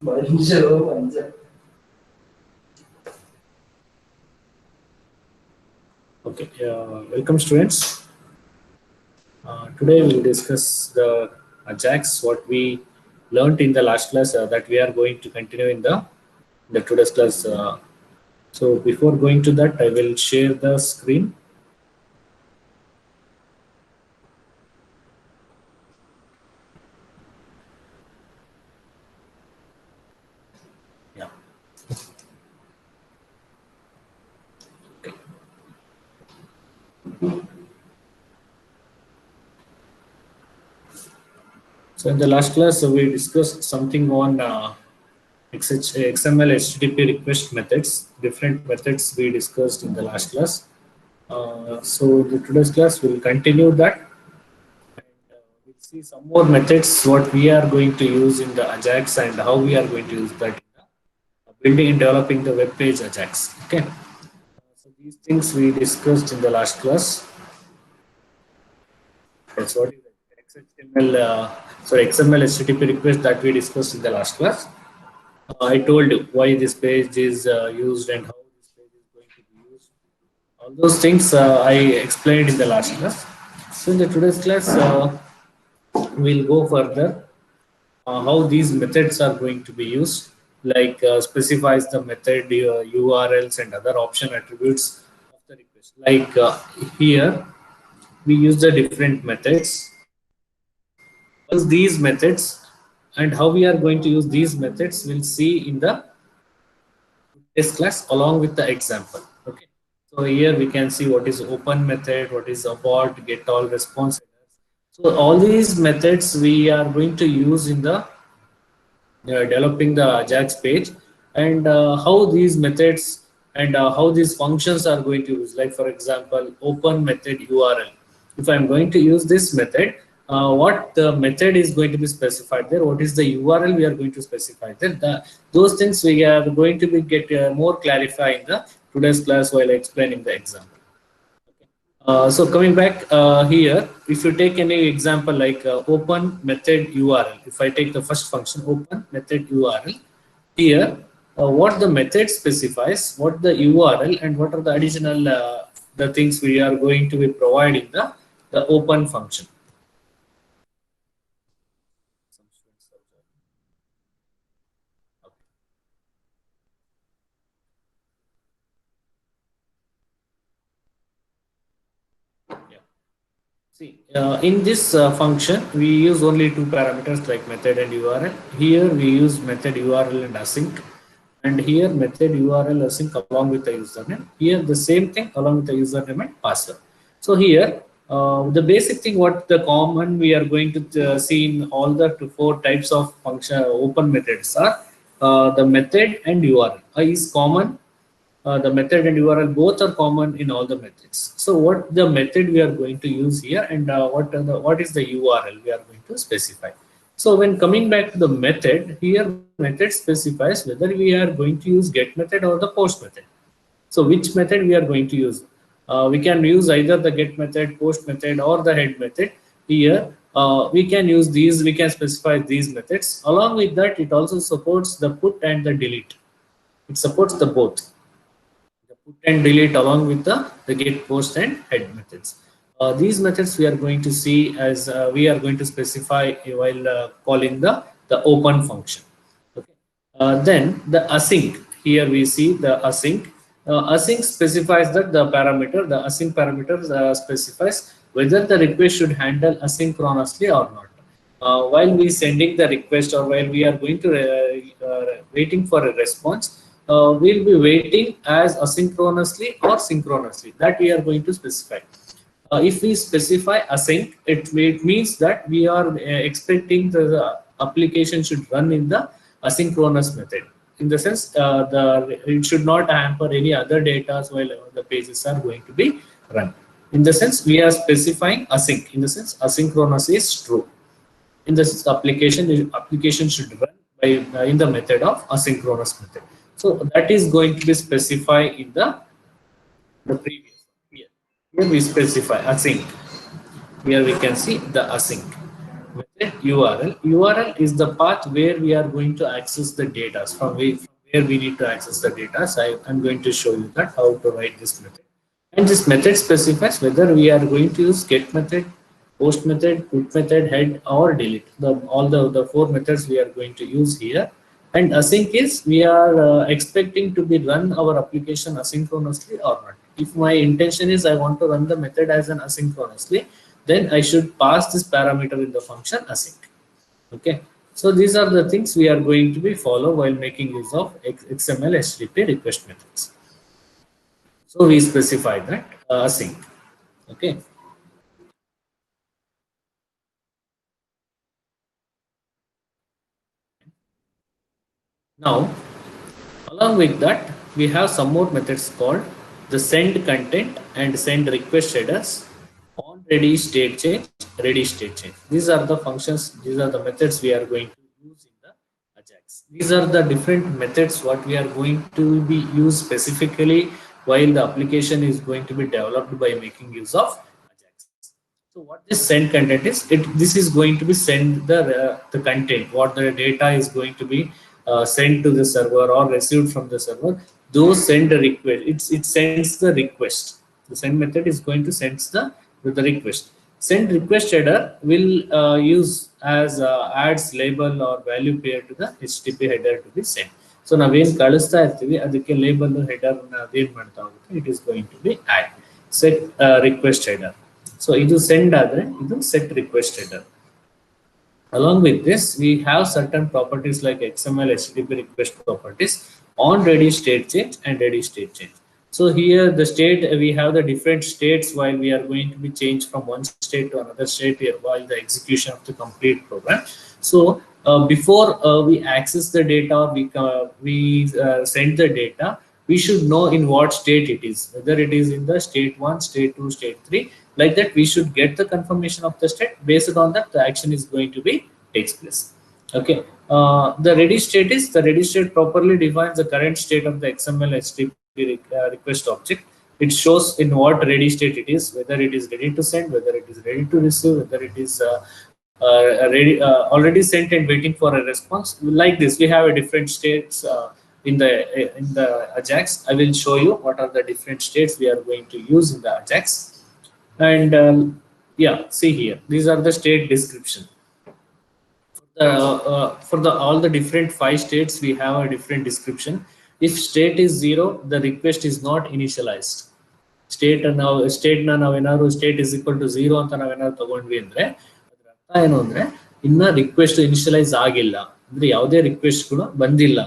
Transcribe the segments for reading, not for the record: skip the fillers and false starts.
Okay, welcome students. Today we will discuss the Ajax, what we learned in the last class that we are going to continue in the today's class. So before going to that, I will share the screen. Yeah. Okay. So in the last class, we discussed something on XML HTTP request methods, different methods we discussed in the last class. So the today's class will continue that. And we'll see some more methods what we are going to use in the Ajax and how we are going to use that in the building and developing the web page Ajax. Okay. So these things we discussed in the last class. That's what is XHTML, XML HTTP request that we discussed in the last class. I told you why this page is used and how this page is going to be used. All those things I explained in the last class. So in the today's class, we'll go further how these methods are going to be used, like specifies the method URLs and other option attributes of the request. Like here, we use the different methods. What is these methods and how we are going to use these methods, we'll see in the today's class along with the example. Okay. So here we can see what is open method, what is abort, get all response. So all these methods we are going to use in the developing the Ajax page, and how these methods and how these functions are going to use. Like for example, open method URL. If I'm going to use this method, what the method is going to be specified there, what is the URL we are going to specify there. Those things we are going to be get more clarified in the today's class while explaining the example. So coming back here, if you take any example like open method URL, if I take the first function open method URL, here what the method specifies, what the URL, and what are the additional the things we are going to be providing the open function. See, in this function, we use only two parameters like method and URL. Here we use method URL and async, and here method URL async along with the username. Here the same thing along with the username and password. So here the basic thing, what the common we are going to see in all the four types of function open methods are the method and URL. Is common, the method and URL both are common in all the methods. So what the method we are going to use here, and what is the URL we are going to specify. So when coming back to the method, here method specifies whether we are going to use get method or the post method. So which method we are going to use. We can use either the get method, post method, or the head method. Here we can use these, we can specify these methods. Along with that, it also supports the put and the delete. It supports the both. The put and delete along with the get, post, and head methods. These methods we are going to see as we are going to specify while calling the open function. Okay. Then the async. Here we see the async. Async specifies that the parameter, the async parameter specifies whether the request should handle asynchronously or not. While we sending the request or while we are going to waiting for a response, we'll be waiting as asynchronously or synchronously. That we are going to specify. If we specify async, it means that we are expecting the application should run in the asynchronous method. In the sense, it should not hamper any other data while the pages are going to be run. In the sense, we are specifying async. In the sense, asynchronous is true. In the sense, the application should run by in the method of asynchronous method. So that is going to be specified in the previous here. Here we specify async. Here we can see the async. method URL. URL is the path where we are going to access the data, from where we need to access the data. So I'm going to show you that how to write this method. And this method specifies whether we are going to use get method, post method, put method, head, or delete. All the four methods we are going to use here. And async is we are expecting to be run our application asynchronously or not. If my intention is I want to run the method as an asynchronously, then I should pass this parameter in the function async. Okay. So these are the things we are going to be follow while making use of XML HTTP request methods. So we specify that async. Okay. Now, along with that, we have some more methods called the send content and send request headers, on ready state change, ready state change. These are the functions, these are the methods we are going to use in the Ajax. These are the different methods what we are going to be used specifically while the application is going to be developed by making use of Ajax. So what this send content is, this is going to be send the content, what the data is going to be sent to the server or received from the server. Those send a request. It sends the request. The send method is going to send the request. Send request header will use as adds label or value pair to the HTTP header to be sent. So ನಾವೇನು ಕಳಿಸ್ತಾ ಇರ್ತೀವಿ ಅದಕ್ಕೆ label header ಅದೇನು ಮಾಡ್ತಾ ಹೋಗುತ್ತೆ, it is going to be add set request header. So ಇದು send ಆದರೆ ಇದು set request header. Along with this, we have certain properties like XML HTTP request properties, on ready state change and ready state change. So here the state, we have the different states while we are going to be changed from one state to another state here while the execution of the complete program. So before we access the data or we send the data, we should know in what state it is, whether it is in the state 1, state 2, state 3. Like that, we should get the confirmation of the state. Based on that, the action is going to be takes place. Okay. The ready state is, the ready state properly defines the current state of the XML HTTP request object. It shows in what ready state it is, whether it is ready to send, whether it is ready to receive, whether it is ready, already sent and waiting for a response. Like this, we have a different states in the Ajax. I will show you what are the different states we are going to use in the Ajax. And yeah, see here, these are the state description. For the all the different 5 states, we have a different description. If state is 0, the request is not initialized. State ನಾವೇನಾದ್ರು state is equal to 0 ಅಂತ ನಾವೇನಾದ್ರು ತಗೊಂಡ್ವಿ ಅಂದ್ರೆ ಅದರ ಅರ್ಥ ಏನು ಅಂದ್ರೆ ಇನ್ನ ರಿಕ್ವೆಸ್ಟ್ ಇನಿಷಿಯಲೈಸ್ ಆಗಿಲ್ಲ, ಅಂದ್ರೆ ಯಾವುದೇ ರಿಕ್ವೆಸ್ಟ್ಗಳು ಬಂದಿಲ್ಲ.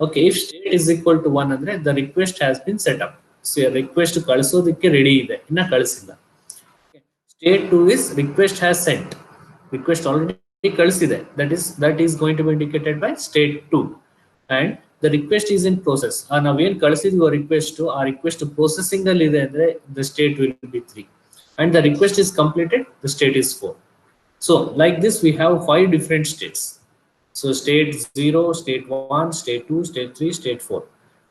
Okay, if state is equal to 1 ಅಂದ್ರೆ the request has been set up. Request ಕಳಿಸೋದಕ್ಕೆ ರೆಡಿ ಇದೆ, ಇನ್ನ ಕಳಿಸಿಲ್ಲ. State 2 is request has sent. Request already ಕಳಿಸಿದೆ. That is going to be indicated by state 2. And the request is in process. ನಾವೇನು ಕಳಿಸಿದ್ವಿ request, ಆ request processing ಅಲ್ಲಿ ಇದೆ ಅಂದ್ರೆ the state will be 3. And the request is completed, the state is 4. So like this, we have 5 different states. So state 0, state 1, state 2, state 3, state 4.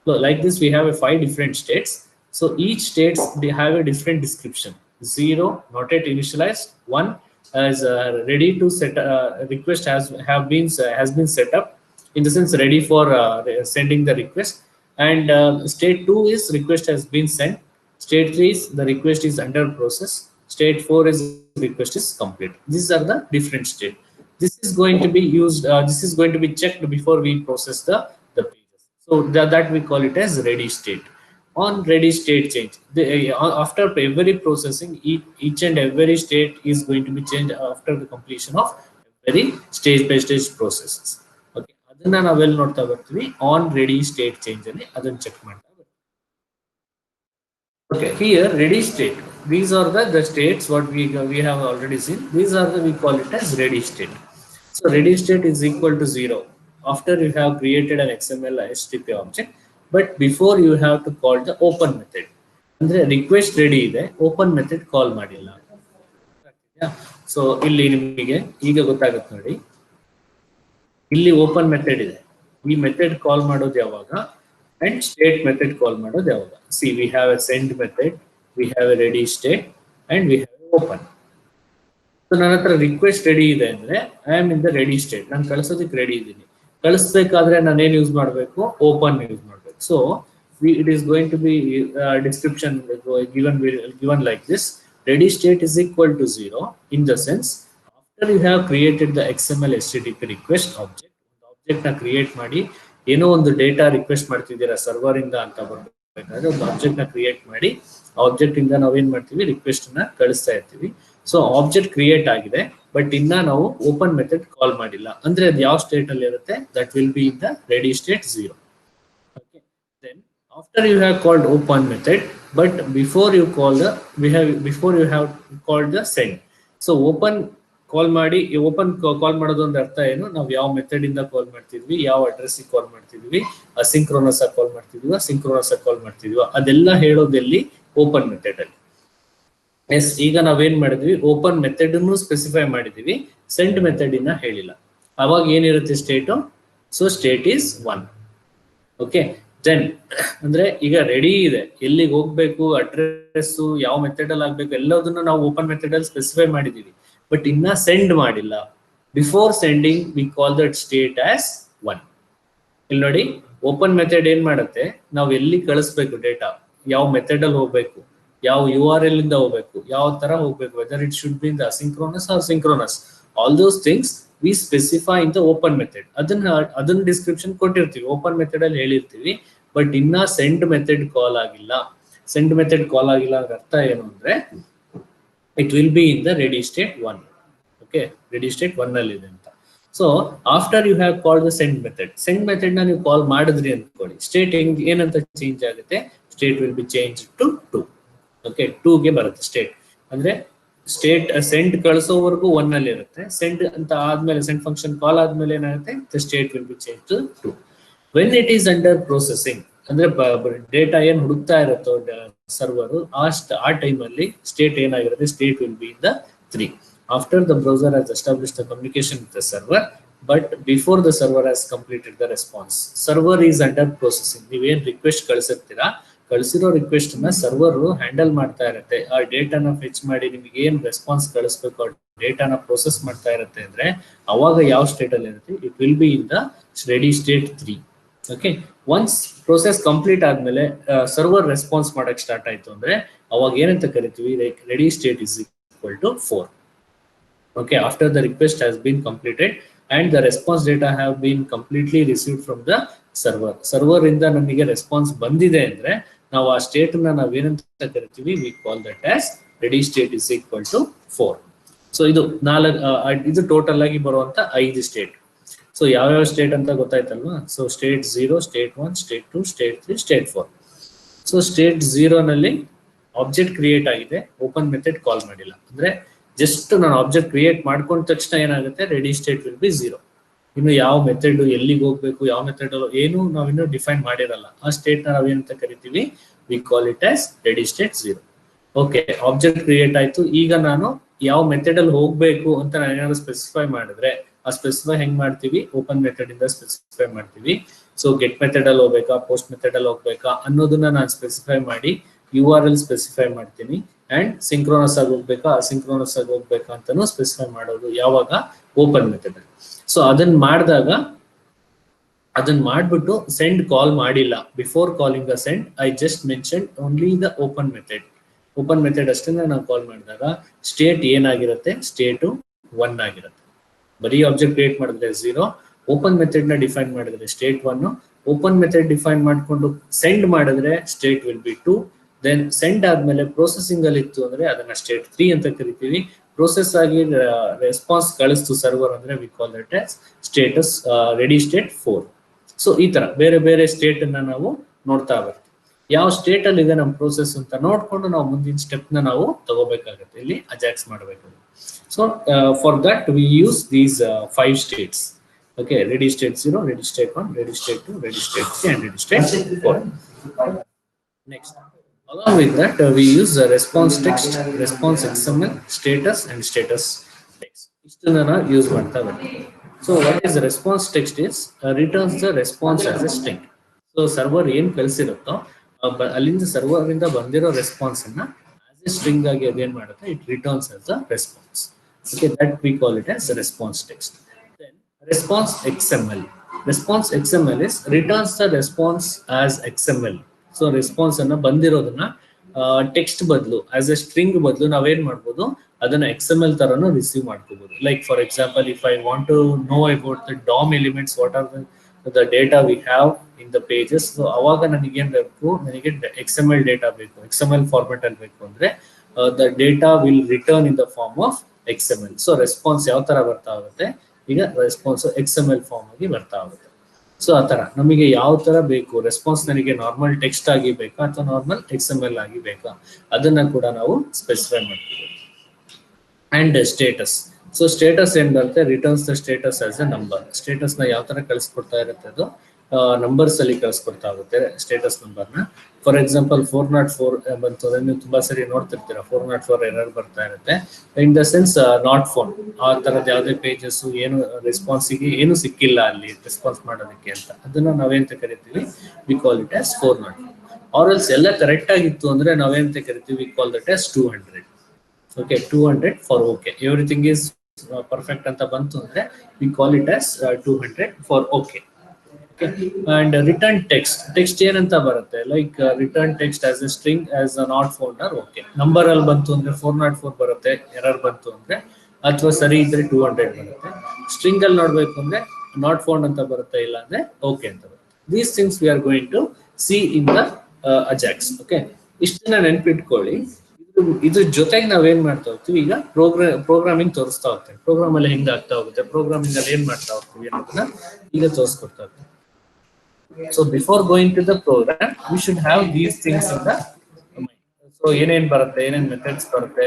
So like this, we have 5 different states. So each states, they have a different description. 0, not yet initialized. 1 as ready to set, request has been set up, in the sense ready for sending the request. And state 2 is request has been sent. State 3 is the request is under process. State 4 is request is complete. These are the different state. This is going to be used, this is going to be checked before we process the pages. So that we call it as ready state. On ready state change, after every processing, each and every state is going to be changed after the completion of every stage by stage processes. Okay, ಅದನ್ನ ನಾವೆಲ್ಲ ನೋಡ್ತಾ ಬರ್ತೀವಿ on ready state change ಅಲ್ಲಿ, ಅದನ್ನ check ಮಾಡ್ತಾ ಬರ್ತೀವಿ. Okay, here ready state, these are the states what we have already seen. These are we call it as ready state. So ready state is equal to 0 after you have created an XML HTTP object, but before you have to call the open method. ಅಂದ್ರೆ request ready ಇದೆ, open method call ಮಾಡಿಲ್ಲ. So ಇಲ್ಲಿ ನಿಮಗೆ ಈಗ ಗೊತ್ತಾಗುತ್ತೆ ನೋಡಿ, ಇಲ್ಲಿ open method ಇದೆ. ಈ ಮೆಥಡ್ ಕಾಲ್ ಮಾಡೋದು ಯಾವಾಗ, ಅಂಡ್ ಸ್ಟೇಟ್ ಮೆಥಡ್ ಕಾಲ್ ಮಾಡೋದು ಯಾವಾಗ. C V have A send method, V have A ready state, and we have A open. So ನನ್ನ ಹತ್ರ ರಿಕ್ವೆಸ್ಟ್ ರೆಡಿ ಇದೆ ಅಂದ್ರೆ I am in the ready state, ನಾನು ಕಳಿಸೋದಕ್ಕೆ ರೆಡಿ ಇದ್ದೀನಿ. ಕಳಿಸ್ಬೇಕಾದ್ರೆ ನಾನು ಏನ್ ಯೂಸ್ ಮಾಡಬೇಕು? ಓಪನ್ ಯೂಸ್ ಮಾಡಬೇಕು. So it is going to be description given like this: ready state is equal to 0 in the sense after you have created the XML HTTP request object, object na create ಮಾಡಿ ಏನೋ ಒಂದು data request ಮಾಡ್ತಿದ್ದೀರಾ server ಇಂದ ಅಂತ ಬರ್ಬೇಕಾದ್ರೆ ಒಂದು object ನ create ಮಾಡಿ ಆಬ್ಜೆಕ್ಟ್ ಇಂದ ನಾವೇನ್ ಮಾಡ್ತೀವಿ? ರಿಕ್ವೆಸ್ಟ್ ನ ಕಳಿಸ್ತಾ ಇರ್ತೀವಿ. ಸೊ ಆಬ್ಜೆಕ್ಟ್ ಕ್ರಿಯೇಟ್ ಆಗಿದೆ, ಬಟ್ ಇನ್ನ ನಾವು ಓಪನ್ ಮೆಥಡ್ ಕಾಲ್ ಮಾಡಿಲ್ಲ ಅಂದ್ರೆ ಅದು ಯಾವ ಸ್ಟೇಟ್ ಅಲ್ಲಿ ಇರುತ್ತೆ? That will be in the ready state 0. Okay, then after you have called open method, but before you call the before you have called the send. So open ಕಾಲ್ ಮಾಡಿ, open call ಮಾಡೋದು ಅಂದ್ರೆ ಅರ್ಥ ಏನು? ನಾವು ಯಾವ method ಇಂದ ಕಾಲ್ ಮಾಡ್ತಿದ್ವಿ, ಯಾವ ಅಡ್ರೆಸ್ ಕಾಲ್ ಮಾಡ್ತಿದ್ವಿ, ಅಸಿಂಕ್ರೋನಸ್ ಆಗಿ ಕಾಲ್ ಮಾಡ್ತಿದ್ವಿ, ಸಿಂಕ್ರೋನಸ್ ಆಗಿ ಕಾಲ್ ಮಾಡ್ತಿದ್ವಿ, ಅದೆಲ್ಲ ಹೇಳೋದೆಲ್ಲಿ? ಓಪನ್ ಮೆಥಡ್ ಅಲ್ಲಿ. ಎಸ್, ಈಗ ನಾವೇನ್ ಮಾಡಿದ್ವಿ? ಓಪನ್ ಮೆಥಡ್ ಅನ್ನು ಸ್ಪೆಸಿಫೈ ಮಾಡಿದೀವಿ, ಸೆಂಡ್ ಮೆಥಡ್ ಇನ್ನ ಹೇಳಿಲ್ಲ. ಅವಾಗ ಏನಿರುತ್ತೆ state? So state is 1. Okay, then ಅಂದ್ರೆ ಈಗ ರೆಡಿ ಇದೆ, ಎಲ್ಲಿಗೆ ಹೋಗ್ಬೇಕು, ಅಡ್ರೆಸ್ ಯಾವ ಮೆಥಡ್ ಅಲ್ಲಿ ಆಗ್ಬೇಕು, ಎಲ್ಲದನ್ನು ನಾವು ಓಪನ್ ಮೆಥಡ್ ಅಲ್ಲಿ ಸ್ಪೆಸಿಫೈ ಮಾಡಿದೀವಿ, ಬಟ್ ಇನ್ನ ಸೆಂಡ್ ಮಾಡಿಲ್ಲ. Before sending V call that state as 1. ಇಲ್ಲಿ ನೋಡಿ, ಓಪನ್ ಮೆಥಡ್ ಏನ್ ಮಾಡುತ್ತೆ? ನಾವು ಎಲ್ಲಿ ಕಳಿಸ್ಬೇಕು ಡೇಟಾ, ಯಾವ ಮೆಥಡ್ ಅಲ್ಲಿ ಹೋಗ್ಬೇಕು, ಯಾವ URL ಇಂದ ಹೋಗ್ಬೇಕು, ಯಾವ ತರ ಹೋಗ್ಬೇಕು, whether it should be in the asynchronous or synchronous, all those things we specify in the open method. ಅದನ್ನ ಡಿಸ್ಕ್ರಿಪ್ಷನ್ ಕೊಟ್ಟಿರ್ತೀವಿ, ಓಪನ್ ಮೆಥಡ್ ಅಲ್ಲಿ ಹೇಳಿರ್ತೀವಿ, ಬಟ್ ಇನ್ನ ಸೆಂಡ್ ಮೆಥಡ್ ಕಾಲ್ ಆಗಿಲ್ಲ. ಸೆಂಡ್ ಮೆಥಡ್ ಕಾಲ್ ಆಗಿಲ್ಲ ಅಂದ್ರೆ ಅರ್ಥ ಏನು ಅಂದ್ರೆ it will be in the ready state 1. Okay, ready state 1 ಅಲ್ಲಿ ಇದೆ ಅಂತ. So after you have called the send method ನ ನೀವು ಕಾಲ್ ಮಾಡಿದ್ರಿ ಅನ್ಕೊಳ್ಳಿ, ಸ್ಟೇಟ್ ಏನಂತ ಚೇಂಜ್ ಆಗುತ್ತೆ? State will be change to 2. Okay, 2 ಗೆ ಬರುತ್ತೆ ಸ್ಟೇಟ್. ಅಂದ್ರೆ ಸ್ಟೇಟ್ ಸೆಂಡ್ ಕಳಿಸೋವರೆಗೂ 1 ಅಲ್ಲಿ ಇರುತ್ತೆ, ಸೆಂಡ್ ಅಂತ ಆದ್ಮೇಲೆ ಸೆಂಡ್ ಫಂಕ್ಷನ್ ಕಾಲ್ ಆದ್ಮೇಲೆ ಏನಾಗುತ್ತೆ? The state will be change to 2. When it is under processing ಅಂದ್ರೆ ಡೇಟಾ ಏನ್ ಹುಡುಕ್ತಾ ಇರುತ್ತೋ ಸರ್ವರ್, ಆ ಟೈಮ್ ಅಲ್ಲಿ ಸ್ಟೇಟ್ ಏನಾಗಿರುತ್ತೆ? State will be in the 3. After the browser has establish the communication with the server, but before the server has completed the response. Server is under processing. ನೀವೇನ್ request ಕಳಿಸಿರ್ತೀರಾ, ಕಳಿಸಿರೋ request ನ server handle ಮಾಡ್ತಾ ಇರುತ್ತೆ. ಆ ಡೇಟಾನ fetch ಮಾಡಿ ನಿಮ್ಗೆ ಏನ್ ರೆಸ್ಪಾನ್ಸ್ ಕಳಿಸ್ಬೇಕು, ಡೇಟಾನ ಪ್ರೊಸೆಸ್ ಮಾಡ್ತಾ ಇರುತ್ತೆ. ಅಂದ್ರೆ ಅವಾಗ ಯಾವ ಸ್ಟೇಟ್ ಅಲ್ಲಿ ಇರುತ್ತೆ? It will be in the ready state 3. Okay, once process complete ಆದ್ಮೇಲೆ ಸರ್ವರ್ ರೆಸ್ಪಾನ್ಸ್ ಮಾಡಕ್ ಸ್ಟಾರ್ಟ್ ಆಯ್ತು ಅಂದ್ರೆ ಅವಾಗ ಏನಂತ ಕರಿತೀವಿ? Like ready state is equal to 4. Okay, after the request has been completed and the response data have been completely received from the server. Server ಇಂದ ನಮಗೆ response ಬಂದಿದೆ ಅಂದ್ರೆ ನಾವು ಆ ಸ್ಟೇಟ್ ನ ನಾವೇನಂತ ಕರಿತೀವಿ? We call that as ready state is equal to 4. So ಇದು ಇದು ಟೋಟಲ್ ಆಗಿ ಬರುವಂತ 5 ಸ್ಟೇಟ್. ಸೊ ಯಾವ್ಯಾವ ಸ್ಟೇಟ್ ಅಂತ ಗೊತ್ತಾಯ್ತಲ್ವಾ? So state 0, state 1, state 2, state 3, state 4. So state 0 ನಲ್ಲಿ ಆಬ್ಜೆಕ್ಟ್ ಕ್ರಿಯೇಟ್ ಆಗಿದೆ, ಓಪನ್ ಮೆಥಡ್ ಕಾಲ್ ಮಾಡಿಲ್ಲ. ಅಂದ್ರೆ ಜಸ್ಟ್ ನಾನು ಆಬ್ಜೆಕ್ಟ್ ಕ್ರಿಯೇಟ್ ಮಾಡ್ಕೊಂಡ ತಕ್ಷಣ ಏನಾಗುತ್ತೆ? Ready state will be 0. ಇನ್ನು ಯಾವ ಮೆಥಡ್ ಎಲ್ಲಿಗೆ ಹೋಗ್ಬೇಕು, ಯಾವ ಮೆಥಡ್ ಏನು ನಾವಿನ್ನು ಡಿಫೈನ್ ಮಾಡಿರಲ್ಲ. ಆ ಸ್ಟೇಟ್ ನ ನಾವೇನಂತ ಕರಿತೀವಿ? We call it as ready state 0. Okay, object create ಆಯ್ತು. ಈಗ ನಾನು ಯಾವ ಮೆಥಡ್ ಅಲ್ಲಿ ಹೋಗ್ಬೇಕು ಅಂತ ನಾನು ಏನಾದ್ರು ಸ್ಪೆಸಿಫೈ ಮಾಡಿದ್ರೆ, ಆ ಸ್ಪೆಸಿಫೈ ಹೆಂಗ್ ಮಾಡ್ತೀವಿ? ಓಪನ್ ಮೆಥಡ್ ಇಂದ ಸ್ಪೆಸಿಫೈ ಮಾಡ್ತೀವಿ. ಸೊ ಗೆಟ್ ಮೆಥಡ್ ಅಲ್ಲಿ ಹೋಗ್ಬೇಕಾ, ಪೋಸ್ಟ್ ಮೆಥಡ್ ಅಲ್ಲಿ ಹೋಗ್ಬೇಕಾ ಅನ್ನೋದನ್ನ ನಾನು ಸ್ಪೆಸಿಫೈ ಮಾಡಿ URL ಸ್ಪೆಸಿಫೈ ಮಾಡ್ತೀನಿ. ಅಂಡ್ ಸಿಂಕ್ರೋನಸ್ ಆಗಿ ಹೋಗ್ಬೇಕಾ, ಅಸಿಂಕ್ರೋನಸ್ ಆಗಿ ಹೋಗ್ಬೇಕಾ ಅಂತಾನು ಸ್ಪೆಸಿಫೈ ಮಾಡೋದು ಯಾವಾಗ? ಓಪನ್ ಮೆಥಡ್ ಅಲ್ಲಿ. ಸೊ ಅದನ್ನ ಮಾಡ್ಬಿಟ್ಟು ಸೆಂಡ್ ಕಾಲ್ ಮಾಡಿಲ್ಲ. Before calling the send I just mention only the open method ಅಷ್ಟೇ ನಾವು ಕಾಲ್ ಮಾಡಿದಾಗ ಸ್ಟೇಟ್ ಏನಾಗಿರುತ್ತೆ? ಸ್ಟೇಟು 1 ಆಗಿರುತ್ತೆ. ಬರೀ ಆಬ್ಜೆಕ್ಟ್ ಕ್ರಿಯೇಟ್ ಮಾಡಿದ್ರೆ 0, ಓಪನ್ ಮೆಥಡ್ ನ ಡಿಫೈನ್ ಮಾಡಿದ್ರೆ ಸ್ಟೇಟ್ 1, ಓಪನ್ ಮೆಥಡ್ ಡಿಫೈನ್ ಮಾಡ್ಕೊಂಡು ಸೆಂಡ್ ಮಾಡಿದ್ರೆ state will be 2. Then send ಆದ್ಮೇಲೆ ಪ್ರೊಸೆಸಿಂಗ್ ಅಲ್ಲಿ ಇತ್ತು ಅಂದ್ರೆ ಅದನ್ನ ಸ್ಟೇಟ್ 3 ಅಂತ ಕರಿತೀವಿ. ಪ್ರೋಸೆಸ್ ಆಗಿ ರೆಸ್ಪಾನ್ಸ್ ಕಳಿಸ್ತು ಸರ್ವರ್ ಅಂದ್ರೆ we call that as status ready state 4. So ಈ ತರ ಬೇರೆ ಬೇರೆ ಸ್ಟೇಟ್ ಅನ್ನ ನಾವು ನೋಡ್ತಾ ಬರ್ತೀವಿ. ಯಾವ ಸ್ಟೇಟ್ ಅಲ್ಲಿ ಇದೆ ನಮ್ಮ ಪ್ರೋಸೆಸ್ ಅಂತ ನೋಡ್ಕೊಂಡು ನಾವು ಮುಂದಿನ ಸ್ಟೆಪ್ ನ ನಾವು ತಗೋಬೇಕಾಗುತ್ತೆ, ಇಲ್ಲಿ ಅಜಾಕ್ಸ್ ಮಾಡಬೇಕು. So for that we use these 5 States. Okay, ready state 0, ready state 1, ready state 2, ready state 3 and ready state 4. Next, along with that we use the response text, response XML, status and status text. Istana use ಮಾಡ್ತಾ ಬರ್ತೀವಿ. So what is the response text is returns the response as a string. So server ಏನ್ ಕಳಿಸಿರುತ್ತೋ ಅಲ್ಲಿಂದ server ಇಂದ ಬಂದಿರೋ response ಅನ್ನ as a string ಆಗಿ ಅದೇನ್ ಮಾಡುತ್ತೆ? It returns as a response. Okay, that we call it as a response text. Then response XML. Response XML is returns the response as XML. So response ಅನ್ನ ಬಂದಿರೋದನ್ನ text ಬದಲು as a string ಬದಲು ನಾವೇನ್ ಮಾಡ್ಬೋದು ಅದನ್ನ XML ತರನು receive ಮಾಡ್ಕೋಬಹುದು. Like for example if I want to know about the DOM elements what are the data we have in the pages, so ಅವಾಗ ನನಗೆ ಏನ್ ಬೇಕು, ನನಗೆ XML ಡೇಟಾ ಬೇಕು, XML ಫಾರ್ಮೆಟ್ ಅಲ್ಲಿ ಬೇಕು ಅಂದ್ರೆ the data will return in the form of XML. So response ಯಾವ ತರ ಬರ್ತಾ ಹೋಗುತ್ತೆ, ಈಗ ರೆಸ್ಪಾನ್ಸ್ XML ಫಾರ್ಮ್ ಆಗಿ ಬರ್ತಾ ಹೋಗುತ್ತೆ. ಸೊ ಆ ತರ ನಮಗೆ ಯಾವ ತರ ಬೇಕು ರೆಸ್ಪಾನ್ಸ್, ನನಗೆ ನಾರ್ಮಲ್ ಟೆಕ್ಸ್ಟ್ ಆಗಿ ಬೇಕಾ ಅಥವಾ ನಾರ್ಮಲ್ XML ಆಗಿ ಬೇಕಾ ಅದನ್ನ ಕೂಡ ನಾವು ಸ್ಪೆಸಿಫೈ ಮಾಡ್ತೀವಿ. And status. ಸೊ ಸ್ಟೇಟಸ್ ಏನ್ ಬರುತ್ತೆ, returns the status as A number. Status ನ ಯಾವ ತರ ಕಳಿಸ್ಕೊಡ್ತಾ ಇರುತ್ತೆ, ಅದು ನಂಬರ್ಸ್ ಅಲ್ಲಿ ಕಳಿಸ್ಕೊಡ್ತಾ ಹೋಗುತ್ತೆ ಸ್ಟೇಟಸ್ ನಂಬರ್ನ. ಫಾರ್ ಎಕ್ಸಾಂಪಲ್ 404 ಬಂತು ಅಂದ್ರೆ ನೀವು ತುಂಬಾ ಸರಿ ನೋಡ್ತಿರ್ತೀರಾ 404 ಎರರ್ ಬರ್ತಾ ಇರುತ್ತೆ. In the sense not phone, ಆ ತರದ ಯಾವುದೇ ಪೇಜಸ್ ಏನು ರೆಸ್ಪಾನ್ಸಿಗೆ ಏನು ಸಿಕ್ಕಿಲ್ಲ ಅಲ್ಲಿ ರೆಸ್ಪಾನ್ಸ್ ಮಾಡೋದಕ್ಕೆ ಅಂತ, ಅದನ್ನ ನಾವೇಂತ ಕರಿತೀವಿ, ವಿ ಕಾಲ್ ಇಟ್ ಆಸ್ 404. ಆರ್ಎಲ್ಸ್ ಎಲ್ಲ ಕರೆಕ್ಟ್ ಆಗಿತ್ತು ಅಂದ್ರೆ ನಾವೇಂತ ಕರಿತೀವಿ, we call that as 200. Okay, 200 for okay, everything is perfect ಅಂತ ಬಂತು ಅಂದ್ರೆ we call it as 200 for okay. And return text ಏನಂತ ಬರುತ್ತೆ, like return text as a string as a not found or okay. Number ಅಲ್ಲಿ ಬಂತು ಅಂದ್ರೆ 404 ಬರುತ್ತೆ, error ಬಂತು ಅಂದ್ರೆ, ಅಥವಾ ಸರಿ ಇದ್ರೆ 200 ಬರುತ್ತೆ. ಸ್ಟ್ರಿಂಗ್ ಅಲ್ಲಿ ನೋಡ್ಬೇಕು ಅಂದ್ರೆ ನಾಟ್ ಫೌಂಡ್ ಅಂತ ಬರುತ್ತೆ, ಇಲ್ಲ ಅಂದ್ರೆ ಓಕೆ ಅಂತ ಬರುತ್ತೆ. These things we are going to see in the Ajax. Okay, ಇಷ್ಟನ್ನ ನೆನ್ಪಿಟ್ಕೊಳ್ಳಿ. ಇದ್ರ ಜೊತೆಗೆ ನಾವೇನ್ ಮಾಡ್ತಾ ಹೋಗ್ತೀವಿ, ಈಗ ಪ್ರೋಗ್ರಾಮಿಂಗ್ ತೋರಿಸ್ತಾ ಹೋಗ್ತೇವೆ. ಪ್ರೋಗ್ರಾಮ್ ಅಲ್ಲಿ ಹೆಂಗ್ ಆಗ್ತಾ ಹೋಗುತ್ತೆ, ಪ್ರೋಗ್ರಾಮಿಂಗ್ ಅಲ್ಲಿ ಏನ್ ಮಾಡ್ತಾ ಹೋಗ್ತೀವಿ ಅನ್ನೋದನ್ನ ಈಗ ತೋರಿಸ್ಕೊಡ್ತಾ ಹೋಗ್ತೀವಿ. So before going to the program, we should have these things in the mind. So ಏನೇನ್ ಬರುತ್ತೆ, ಏನೇನ್ ಮೆಥಡ್ಸ್ ಬರುತ್ತೆ,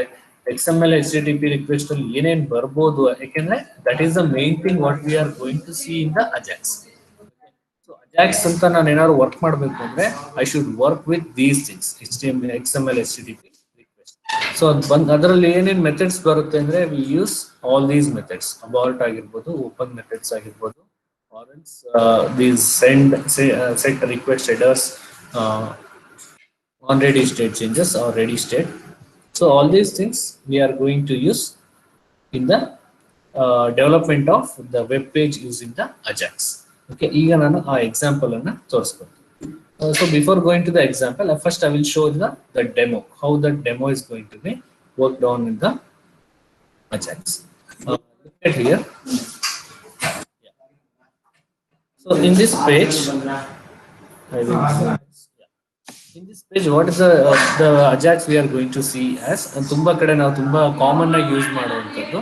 XML HTTP ರಿಕ್ವೆಸ್ಟ್ ಅಲ್ಲಿ ಏನೇನ್ ಬರ್ಬೋದು, ಯಾಕೆಂದ್ರೆ that is the main thing what we are going to see in the Ajax. So Ajax ಅಂತ ನಾನು ಏನಾದ್ರು ವರ್ಕ್ ಮಾಡಬೇಕು ಅಂದ್ರೆ I should work with these things, XML HTTP request. So ಅದರಲ್ಲಿ ಏನೇನ್ ಮೆಥಡ್ಸ್ ಬರುತ್ತೆ ಅಂದ್ರೆ we use all these methods. Abort ಆಗಿರ್ಬೋದು, ಓಪನ್ ಮೆಥಡ್ಸ್ ಆಗಿರ್ಬೋದು, or else these set request headers, on ready state changes or ready state. So all these things we are going to use in the development of the web page using the Ajax. Okay, ಈಗ ನಾನು ಆ example ಅನ್ನ ತೋರಿಸ್ಕೊಡ್ತೀನಿ. So before going to the example, first I will show the demo, how the demo is going to be worked on in the Ajax. Look at here. So in this page, in this page, what is the Ajax we are going to see as ತುಂಬಾ ಕಡೆ ನಾವು ತುಂಬಾ common ಆಗಿ use ಮಾಡುವಂತದ್ದು.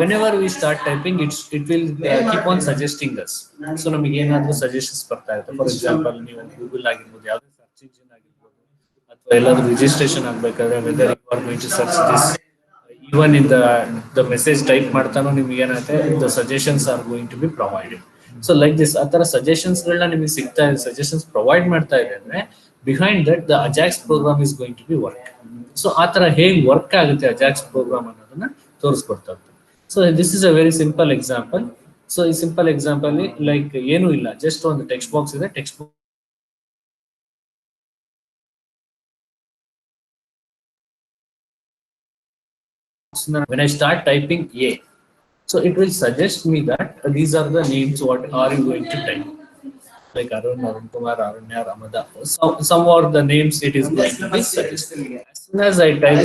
Whenever we start typing, it will keep on suggesting us. So ನಮಗೆ ಏನಾದರೂ suggestions ಬರ್ತಾ ಇರುತ್ತೆ. ಫಾರ್ ಎಕ್ಸಾಂಪಲ್ ನೀವು ಗೂಗಲ್ ಆಗಿರ್ಬೋದು, ಯಾವುದೇ ಸರ್ಚ್ ಇಂಜಿನ್ ಆಗಿರ್ಬೋದು, ಅಥವಾ ಎಲ್ಲಾದ್ರೂ ರಿಜಿಸ್ಟ್ರೇಷನ್ ಆಗ್ಬೇಕಾದ್ರೆ whether you are going to search this, even in the message type ಮಾಡ್ತಾನೋ ನಿಮ್ಗೆ ಏನಾಗುತ್ತೆ, the suggestions are going to be provided. So like this, ಆ ತರ ಸಜೆಷನ್ಸ್ ಗಳನ್ನ ನಿಮಗೆ ಸಿಗ್ತಾ ಇದೆ, ಸಜೆಷನ್ಸ್ ಪ್ರೊವೈಡ್ ಮಾಡ್ತಾ ಇದೆ ಅಂದ್ರೆ behind that the Ajax program is going to be work. So ಆ ತರ ಹೇಗೆ ವರ್ಕ್ ಆಗುತ್ತೆ ಅಜಾಕ್ಸ್ ಪ್ರೋಗ್ರಾಮ್ ಅನ್ನೋದನ್ನ ತೋರಿಸ್ಕೊಡ್ತಾ ಇರ್ತೀವಿ. So this is a very simple example. So ಈ ಸಿಂಪಲ್ ಎಕ್ಸಾಂಪಲ್ ಲೈಕ್ ಏನೂ ಇಲ್ಲ, ಜಸ್ಟ್ ಒಂದು ಟೆಕ್ಸ್ಟ್ ಬಾಕ್ಸ್ ಇದೆ. Text when I start typing A, so it will suggest me that these are the names what are you going to type, like Arun, Arun Kumar, Arunya, Ramada. Some are the names it is going to be suggested. As soon as I type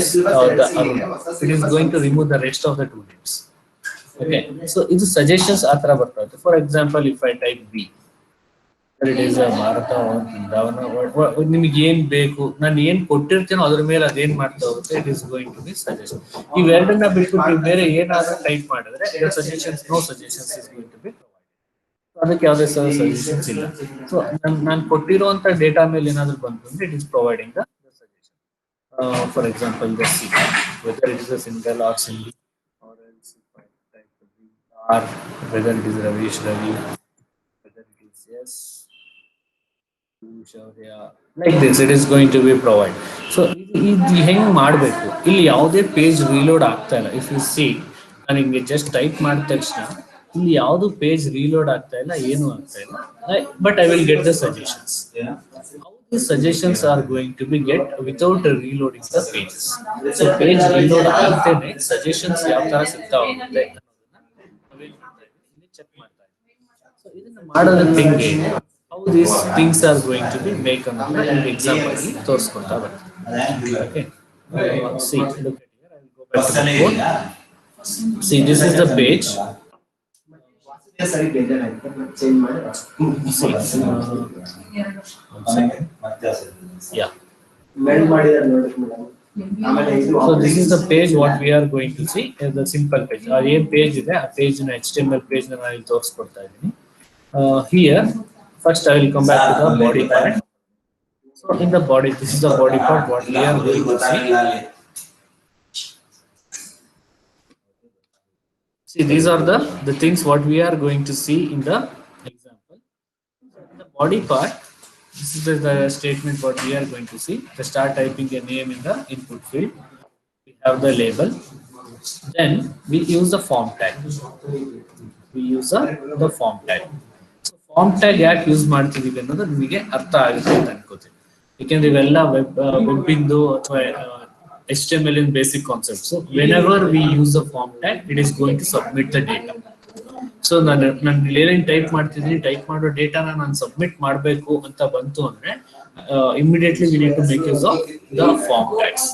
the Arun, it is going to remove the rest of the two names. Okay, so it is suggestions atara bartade. For example, if I type B, it is a Bharata or Vrindavana, ನಿಮಗೆ ಏನ್ ಬೇಕು, ನಾನು ಏನ್ ಕೊಟ್ಟಿರ್ತೀನೋ ಅದ್ರ ಮೇಲೆ ಅದೇನ್ ಮಾಡ್ತಾ ಹೋಗುತ್ತೆ, it is going to be suggestion. ಇವೆರಡನ್ನ ಬಿಟ್ಬಿಟ್ಟು ಬೇರೆ ಏನಾದ್ರೂ ಟೈಪ್ ಮಾಡಿದ್ರೆ suggestions, no suggestions is going to be provided. ಅದಕ್ಕೆ ಯಾವುದೇ ಸಜೆಷನ್ಸ್ ಇಲ್ಲ. ಸೊ ನಾನು ಕೊಟ್ಟಿರುವಂತ ಡೇಟಾ ಮೇಲೆ ಏನಾದ್ರು ಬಂತು ಅಂದ್ರೆ it is providing the suggestion. For example the C, whether it is a single R single, or else if I type B, or whether it is Ravish Ravi, whether it is yes, like this, it is going to be provided. So ಇದು ಹೆಂಗ್ ಮಾಡಬೇಕು, ಇಲ್ಲಿ ಯಾವುದೇ page reload ಆಗ್ತಾ ಇಲ್ಲ. If U C, ನಾನು ಹಿಂಗೆ just type ಮಾಡಿದ ತಕ್ಷಣ ಇಲ್ಲಿ ಯಾವುದು ಪೇಜ್ ರೀಲೋಡ್ ಆಗ್ತಾ ಇಲ್ಲ, ಏನು ಆಗ್ತಾ ಇಲ್ಲ, but I will get the suggestions. These suggestions are going to be get without reloading the pages. So page reload ಆಗ್ತೇನೆ suggestions ಯಾವ ತರ ಸಿಗ್ತಾ ಹೋಗುತ್ತೆ ನಾವೇನ್ ಮಾಡ್ತಾ ಇದೀವಿ ಇಲ್ಲಿ ಚೆಕ್ ಮಾಡ್ತಾ ಇದೀವಿ. ಸೊ ಇದನ್ನ ಮಾಡೋದ ಥಿಂಗ್ ಏನು how these things are going to be make ಅನ್ನೋದನ್ನ ಈ ಎಕ್ಸಾಂಪಲ್ ಅಲ್ಲಿ ತೋರಿಸ್ಕೊಳ್ತಾ ಬರ್ತೀನಿ. Okay. See, look at here. I will go back to the code. See, this is the page. Yeah. So this is the page what we are going to see is the simple page. A page ಇದೆ ಆ page ನ HTML page ನ ನಾನು ತೋರಿಸ್ಕೊಡ್ತಾ ಇದ್ದೀನಿ. Here first I will come back to the body part. So in the body, this is the body part what we are going to see. See, these are the things what we are going to see in the example. In the body part, this is the statement what we are going to see. To start typing a name in the input field, we have the label. Then we use the form tag. We use the form tag. So form tag ಯಾಕೆ use ಮಾಡ್ತಿದೀವಿ ಅನ್ನೋದು ನಿಮಗೆ ಅರ್ಥ ಆಗುತ್ತೆ ಅಂತ ಅನ್ಕೋತೀನಿ. ಯಾಕೆಂದ್ರೆ ಇವೆಲ್ಲ ವೆಬ್ ಇಂದು ಅಥವಾ HTML in basic concepts. So whenever we use the form tag, it is going to submit the data. So ನಾನು ಏನೇನು ಟೈಪ್ ಮಾಡ್ತಿದ್ದೀನಿ ಟೈಪ್ ಮಾಡೋ ಡೇಟಾನ ನಾನು ಸಬ್ಮಿಟ್ ಮಾಡಬೇಕು ಅಂತ ಬಂತು ಅಂದ್ರೆ immediately we need to make use of the form tags.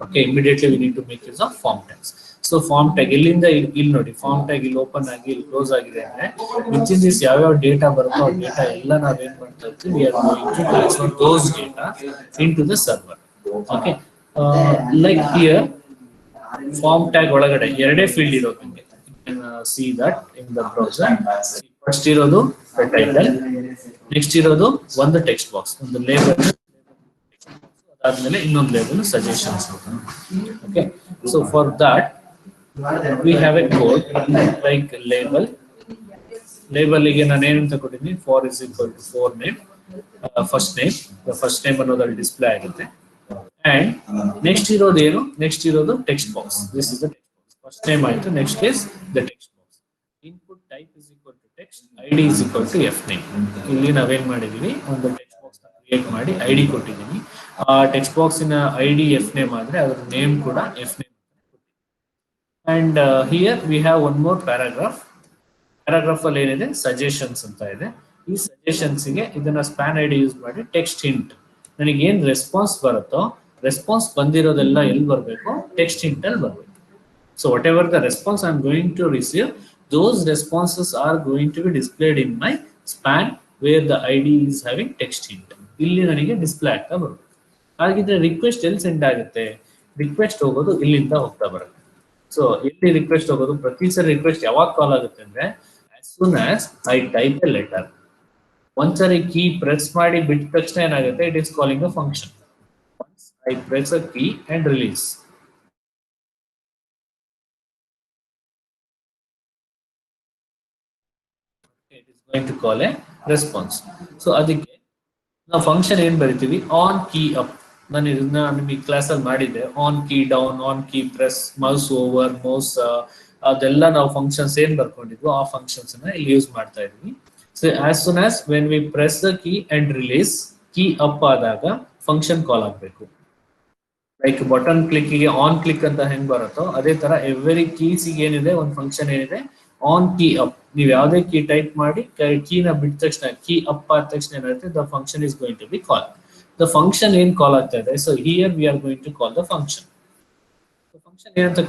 Okay, immediately we need to make use of form tags. So form tag ಇಲ್ಲಿಂದ ಇಲ್ಲಿ ನೋಡಿ, ಫಾರ್ಮ್ ಟ್ಯಾಗ್ ಇಲ್ಲಿ ಓಪನ್ ಆಗಿ ಇಲ್ಲಿ ಕ್ಲೋಸ್ ಆಗಿದೆ ಅಂದ್ರೆ ವಿಚ್ ಇನ್ ದಿಸ್ ಯಾವ್ಯಾವ ಡೇಟಾ ಬರುತ್ತೋ ಆ ಡೇಟಾ ಎಲ್ಲ ನಾವೇನ್ ಮಾಡ್ತಾ ಇರ್ತೀವಿ, we are going to transfer those data in to the server. Okay, like here form tag ಒಳಗಡೆ ಎರಡೇ ಫೀಲ್ಡ್ ಇರೋದು ನಿಮಗೆ. See that in the browser. First ಇರೋದು ಟೈಟಲ್, ನೆಕ್ಸ್ಟ್ ಇರೋದು ಒಂದು ಟೆಕ್ಸ್ಟ್ ಬಾಕ್ಸ್, ಒಂದು ಲೇಬಲ್, ಅದಾದ್ಮೇಲೆ ಇನ್ನೊಂದು label suggestions. Okay, so for that we have a code like label. ಲೇಬಲ್ಗೆ ನಾನು ಏನಂತ ಕೊಟ್ಟಿದ್ದೀನಿ, for is equal to for name, first name. First name ಅನ್ನೋದ್ರಲ್ಲಿ ಡಿಸ್ಪ್ಲೇ ಆಗುತ್ತೆ. ಅಂಡ್ ನೆಕ್ಸ್ಟ್ ಇರೋದು ಏನು, ನೆಕ್ಸ್ಟ್ ಇರೋದು text box. This is the first name ಆಯ್ತು, next is the text box. Input type is equal to text, ID is equal to F name. ಇಲ್ಲಿ ನಾವೇನ್ ಮಾಡಿದೀವಿ, ಒಂದು ಟೆಕ್ಸ್ಟ್ ಬಾಕ್ಸ್ ಕ್ರಿಯೇಟ್ ಮಾಡಿ ಐಡಿ ಕೊಟ್ಟಿದ್ದೀನಿ. ಆ ಟೆಕ್ಸ್ಟ್ ಬಾಕ್ಸಿನ ಐಡಿ ಎಫ್ ನೇಮ್ ಆದ್ರೆ ಅದ್ರ ನೇಮ್ ಕೂಡ F name. And here we have one more paragraph. Paragraph ಅಲ್ಲಿ ಏನಿದೆ, ಸಜೆಷನ್ಸ್ ಅಂತ ಇದೆ. ಈ ಸಜೆಷನ್ಸ್ ಗೆ ಇದನ್ನ ಸ್ಪ್ಯಾನ್ ಐಡಿ ಯೂಸ್ ಮಾಡಿ ಟೆಕ್ಸ್ಟ್ ಹಿಂಟ್, ನನಗೆ ಏನ್ ರೆಸ್ಪಾನ್ಸ್ ಬರುತ್ತೋ ರೆಸ್ಪಾನ್ಸ್ ಬಂದಿರೋದೆಲ್ಲ ಎಲ್ಲಿ ಬರಬೇಕು, ಟೆಕ್ಸ್ಟ್ ಹಿಂಟ್ ಅಲ್ಲಿ ಬರಬೇಕು. So whatever the response I am going to receive, those responses are going to be displayed in my span where the ID is having text hint. ಇಲ್ಲಿ ನನಗೆ display ಆಗ್ತಾ ಬರುತ್ತೆ. ಹಾಗಿದ್ರೆ ರಿಕ್ವೆಸ್ಟ್ ಎಲ್ಲಿ ಸೆಂಡ್ ಆಗುತ್ತೆ, request ಹೋಗೋದು ಇಲ್ಲಿಂದ ಹೋಗ್ತಾ ಬರುತ್ತೆ. ಸೊ ಎಲ್ಲಿ ರಿಕ್ವೆಸ್ಟ್ ಹೋಗೋದು, ಪ್ರತಿ ಸರಿ ರಿಕ್ವೆಸ್ಟ್ ಯಾವಾಗ ಕಾಲ್ ಆಗುತ್ತೆ ಅಂದ್ರೆ as soon as I type a letter. ಒಂದ್ಸರಿ ಕೀ ಪ್ರೆಸ್ ಮಾಡಿ ಬಿಟ್ಟ ತಕ್ಷಣ ಏನಾಗುತ್ತೆ, it is calling a function. Once I press a key and release, it is going to call a response. So ಅದಕ್ಕೆ ನಾವು ಫಂಕ್ಷನ್ ಏನ್ ಬರಿತೀವಿ, ಆನ್ ಕೀ ಅಪ್. ನಾನು ಇದನ್ನ ನಿಮಗೆ ಕ್ಲಾಸ್ ಅಲ್ಲಿ ಮಾಡಿದ್ದೆ. On key down, on key press, mouse over, mouse, ಅದೆಲ್ಲ ನಾವು ಫಂಕ್ಷನ್ಸ್ ಏನ್ ಬರ್ಕೊಂಡಿದ್ವು ಆ ಫಂಕ್ಷನ್ಸ್ ಅನ್ನ ಇಲ್ಲಿ ಯೂಸ್ ಮಾಡ್ತಾ ಇದೀವಿ. So as soon as when we press the key and release, key up ಆದಾಗ ಫಂಕ್ಷನ್ ಕಾಲ್ ಆಗ್ಬೇಕು. ಲೈಕ್ ಬಟನ್ ಕ್ಲಿಕ್ಗೆ ಆನ್ ಕ್ಲಿಕ್ ಅಂತ ಹೆಂಗ್ ಬರುತ್ತೋ ಅದೇ ತರ ಎವ್ರಿ ಕೀಸ್ ಏನಿದೆ ಒಂದು ಫಂಕ್ಷನ್ ಏನಿದೆ, ಆನ್ ಕೀ ಅಪ್. ನೀವು ಯಾವುದೇ ಕೀ ಟೈಪ್ ಮಾಡಿ ಕೀನ ಬಿಟ್ಟ ತಕ್ಷಣ, ಕೀ ಅಪ್ ಆದ ತಕ್ಷಣ ಏನಾಗುತ್ತೆ, the function is going to be call. The function ಏನ್ ಕಾಲ್ ಆಗ್ತಾ ಇದೆ, so here we are going to call the function. Function ಏನಂತ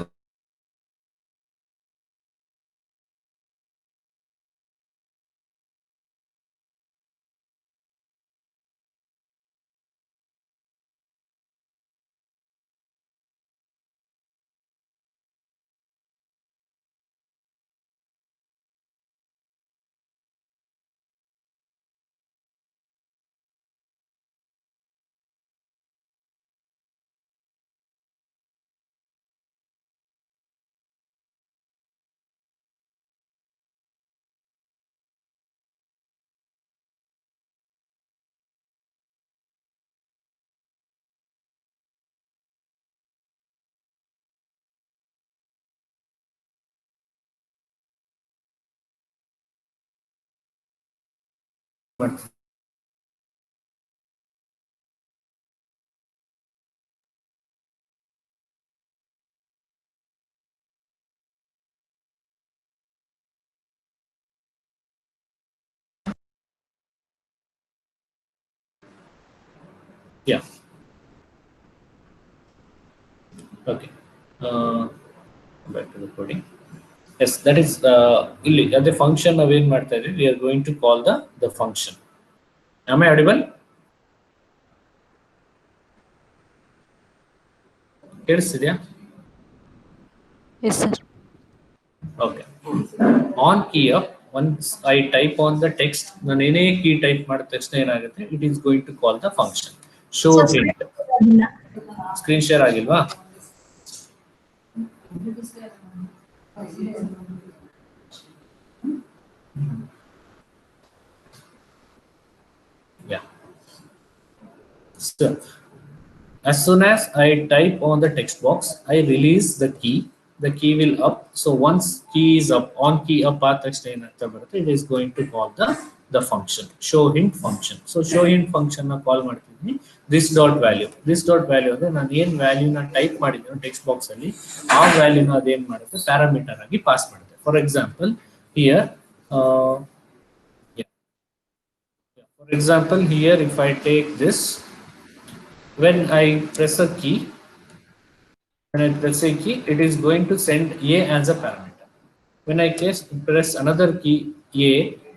ಮಾಡ್ತೀವಿ Okay. Back to the coding. Yes, that is ಇಲ್ಲಿ ಅದೇ ಫಂಕ್ಷನ್ ನಾವೇನ್ ಮಾಡ್ತಾ ಇದೀವಿ, we are going to call the function. Am I audible? ಕೇಳಿಸ್ತಿದ್ಯಾ? Yes, sir. Okay. On key up, once I type on the text, ನಾನು ಏನೇ key type ಮಾಡಿದ ತಕ್ಷಣ ಏನಾಗುತ್ತೆ, it is going to call the function. Show hint. Screen share ಆಗಿಲ್ವಾ? Yeah. So, as soon as I type on the text box, I release the key. The key will up. So once key is up, on key up it is going to call the function, show hint function. So show hint function na call ಮಾಡ್ತೀನಿ. This dot value ಅಂದ್ರೆ ನಾನು ಏನು value ನ type ಮಾಡಿದ್ದೀನಿ text box ಅಲ್ಲಿ, ಆ value ನ ಅದೇನ್ ಮಾಡುತ್ತೆ, ಪ್ಯಾರಾಮೀಟರ್ ಆಗಿ ಪಾಸ್ ಮಾಡುತ್ತೆ. For example here for example here, if I take this, when I press a key, it is going to send a as a parameter. When I press another key a,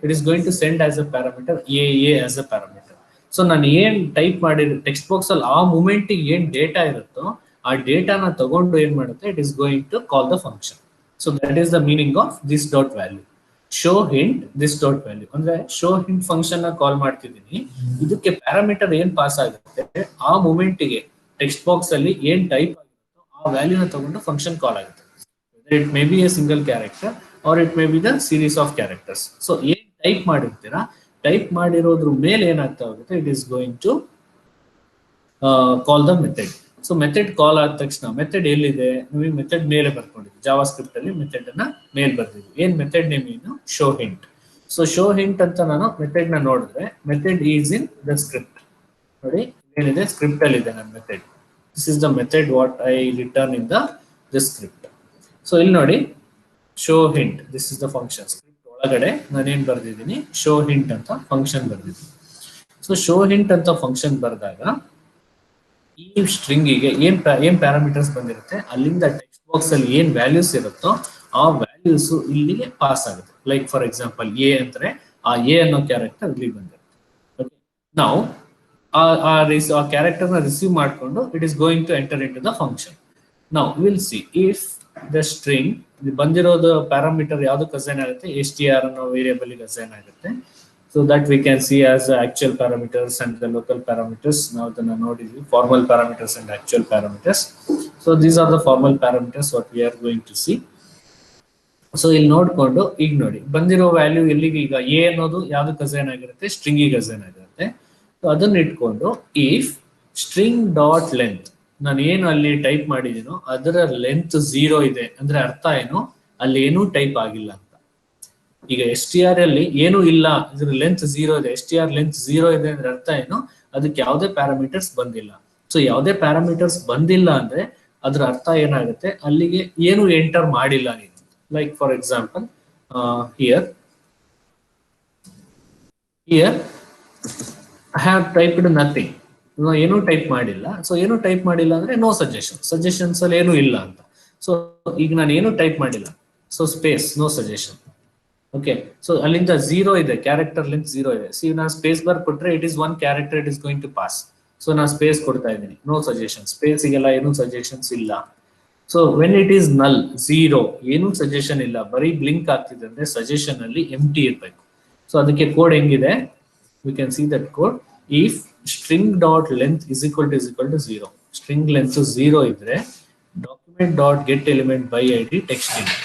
it is going to send as a parameter a as a parameter. So ನಾನು ಏನ್ type ಮಾಡಿರೋ text box ಅಲ್ಲಿ ಆ moment ಏನ್ data ಇರುತ್ತೋ ಆ ಡೇಟಾನ ತಗೊಂಡು ಏನ್ ಮಾಡುತ್ತೆ, it is going to call the function. So that is the meaning of this dot value. Show hint this dot value ಅಂದ್ರೆ ಶೋ ಹಿಂಟ್ ಫಂಕ್ಷನ್ ನ ಕಾಲ್ ಮಾಡ್ತಿದ್ದೀನಿ. ಇದಕ್ಕೆ ಪ್ಯಾರಾಮೀಟರ್ ಏನ್ ಪಾಸ್ ಆಗುತ್ತೆ, ಆ ಮೂಮೆಂಟ್ಗೆ ಟೆಕ್ಸ್ಟ್ ಬಾಕ್ಸ್ ಅಲ್ಲಿ ಏನ್ ಟೈಪ್ ಆಗುತ್ತೋ ಆ ವ್ಯಾಲ್ಯೂನ ತಗೊಂಡು ಫಂಕ್ಷನ್ ಕಾಲ್ ಆಗುತ್ತೆ. It may be a single character or it may be the series of characters. So ಏನ್ ಟೈಪ್ ಮಾಡಿರ್ತೀರಾ, ಟೈಪ್ ಮಾಡಿರೋದ್ರ ಮೇಲೆ ಏನಾಗ್ತಾ ಹೋಗುತ್ತೆ, it is going to call the method. So method call ಆದ ತಕ್ಷಣ ಮೆಥಡ್ ಎಲ್ಲಿದೆ, ನೀವು ಮೆಥಡ್ ಮೇಲೆ ಬರ್ಕೊಂಡಿದ್ವಿ, ಜಾವಾ ಸ್ಕ್ರಿಪ್ಟ್ ಅಲ್ಲಿ ಮೆಥಡ್ ಅನ್ನ ಮೇಲೆ ಬರ್ದಿದ್ವಿ. ಏನ್ ಮೆಥಡ್ ನೇಮ್ ಏನು, show hint. So show hint ಅಂತ ನಾನು ಮೆಥಡ್ ನ ನೋಡಿದ್ರೆ, method is in the script. ನೋಡಿ ಏನಿದೆ, ಸ್ಕ್ರಿಪ್ಟ್ ಅಲ್ಲಿ ಇದೆ ನನ್ನ method. This is the method what I return in the script. So ಇಲ್ಲಿ ನೋಡಿ, show hint, this is the function. Script ಒಳಗಡೆ ನಾನೇನ್ ಬರ್ದಿದ್ದೀನಿ, ಶೋ ಹಿಂಟ್ ಅಂತ ಫಂಕ್ಷನ್ ಬರ್ದಿದ್ದೀನಿ. ಸೊ ಶೋ ಹಿಂಟ್ ಅಂತ ಫಂಕ್ಷನ್ ಬರೆದಾಗ ಈ ಸ್ಟ್ರಿಂಗಿಗೆ ಏನ್ ಪ್ಯಾರಾಮೀಟರ್ಸ್ ಬಂದಿರುತ್ತೆ, ಅಲ್ಲಿಂದ ಟೆಕ್ಸ್ಟ್ ಬಾಕ್ಸ್ ಅಲ್ಲಿ ಏನ್ ವ್ಯಾಲ್ಯೂಸ್ ಇರುತ್ತೋ ಆ ವ್ಯಾಲ್ಯೂಸ್ ಇಲ್ಲಿಗೆ ಪಾಸ್ ಆಗುತ್ತೆ. ಲೈಕ್ ಫಾರ್ ಎಕ್ಸಾಂಪಲ್ ಎ ಅಂದ್ರೆ ಆ ಎ ಅನ್ನೋ ಕ್ಯಾರೆಕ್ಟರ್ ಇಲ್ಲಿ ಬಂದಿರುತ್ತೆ. ನಾವು ಆ ಕ್ಯಾರೆಕ್ಟರ್ ನ ರಿಸೀವ್ ಮಾಡಿಕೊಂಡು it is going to enter in to the function. ನಾವು will see if the string ಬಂದಿರೋದು ಪ್ಯಾರಾಮೀಟರ್ ಯಾವ್ದಕ್ಕೆ ಅಸೈನ್ ಆಗುತ್ತೆ, str ಅನ್ನೋ ವೇರಿಯಬಲ್ ಗೆ ಅಸೈನ್ ಆಗುತ್ತೆ. So that we can see as the actual parameters and the local parameters. Now the formal parameters and actual parameters. So these are the formal parameters what we are going to see. So ಇಲ್ಲಿ ನೋಡ್ಕೊಂಡು ಈಗ ನೋಡಿ ಬಂದಿರೋ value ಎಲ್ಲಿಗೆ, ಈಗ A ಅನ್ನೋದು ಯಾವ್ದಕ್ಕೆ assign ಆಗಿರುತ್ತೆ, ಸ್ಟ್ರಿಂಗ್ ಗೆ ಅಸೈನ್ ಆಗಿರುತ್ತೆ. ಸೊ ಅದನ್ನ ಇಟ್ಕೊಂಡು ಇಫ್ ಸ್ಟ್ರಿಂಗ್ ಡಾಟ್ ಲೆಂತ್, ನಾನು ಏನು ಅಲ್ಲಿ ಟೈಪ್ ಮಾಡಿದೀನೋ ಅದರ ಲೆಂತ್ 0 ಇದೆ ಅಂದ್ರೆ ಅರ್ಥ ಏನು, ಅಲ್ಲಿ ಏನೂ ಟೈಪ್ ಆಗಿಲ್ಲ ಅಂತ. ಈಗ str ಅಲ್ಲಿ ಏನು ಇಲ್ಲ, ಇದ್ರ ಲೆಂತ್ 0 ಇದೆ, str ಲೆಂತ್ 0 ಇದೆ ಅಂದ್ರೆ ಅರ್ಥ ಏನು, ಅದಕ್ಕೆ ಯಾವುದೇ ಪ್ಯಾರಾಮೀಟರ್ಸ್ ಬಂದಿಲ್ಲ. ಸೊ ಯಾವುದೇ ಪ್ಯಾರಾಮೀಟರ್ಸ್ ಬಂದಿಲ್ಲ ಅಂದ್ರೆ ಅದ್ರ ಅರ್ಥ ಏನಾಗುತ್ತೆ, ಅಲ್ಲಿಗೆ ಏನು ಎಂಟರ್ ಮಾಡಿಲ್ಲ ನೀನು. Like for example here I have typed nothing, ಏನೂ ಟೈಪ್ ಮಾಡಿಲ್ಲ. ಸೊ ಏನು ಟೈಪ್ ಮಾಡಿಲ್ಲ ಅಂದ್ರೆ ನೋ ಸಜೆಷನ್ಸ್ ಅಲ್ಲಿ ಏನು ಇಲ್ಲ ಅಂತ. ಸೊ ಈಗ ನಾನು ಏನು ಟೈಪ್ ಮಾಡಿಲ್ಲ, so space no suggestion. Okay, so ಅಲ್ಲಿಂದ 0 ಇದೆ, ಕ್ಯಾರೆಕ್ಟರ್ ಲೆಂತ್ 0 ಇದೆ. ಸಿ ನಾನು ಸ್ಪೇಸ್ ಬಾರ್ ಕೊಟ್ರೆ it is one character, it is going to pass. So ನಾನು ಸ್ಪೇಸ್ ಕೊಡ್ತಾ ಇದ್ದೀನಿ, ನೋ ಸಜೆಷನ್, ಸ್ಪೇಸ್ಗೆಲ್ಲ ಏನು ಸಜೆಷನ್ಸ್ ಇಲ್ಲ. ಸೊ ವೆನ್ ಇಟ್ ಈಸ್ ನಲ್ 0, ಏನು ಸಜೆಷನ್ ಇಲ್ಲ, ಬರೀ ಬ್ಲಿಂಕ್ ಆಗ್ತಿದೆ ಅಂದ್ರೆ ಸಜೆಷನ್ ಅಲ್ಲಿ ಎಂಟಿ ಇರಬೇಕು. ಸೊ ಅದಕ್ಕೆ ಕೋಡ್ ಹೆಂಗಿದೆ, we can see that code. If string dot length is equal to 0, string length 0 ಇದ್ರೆ document dot get element by ID text hint.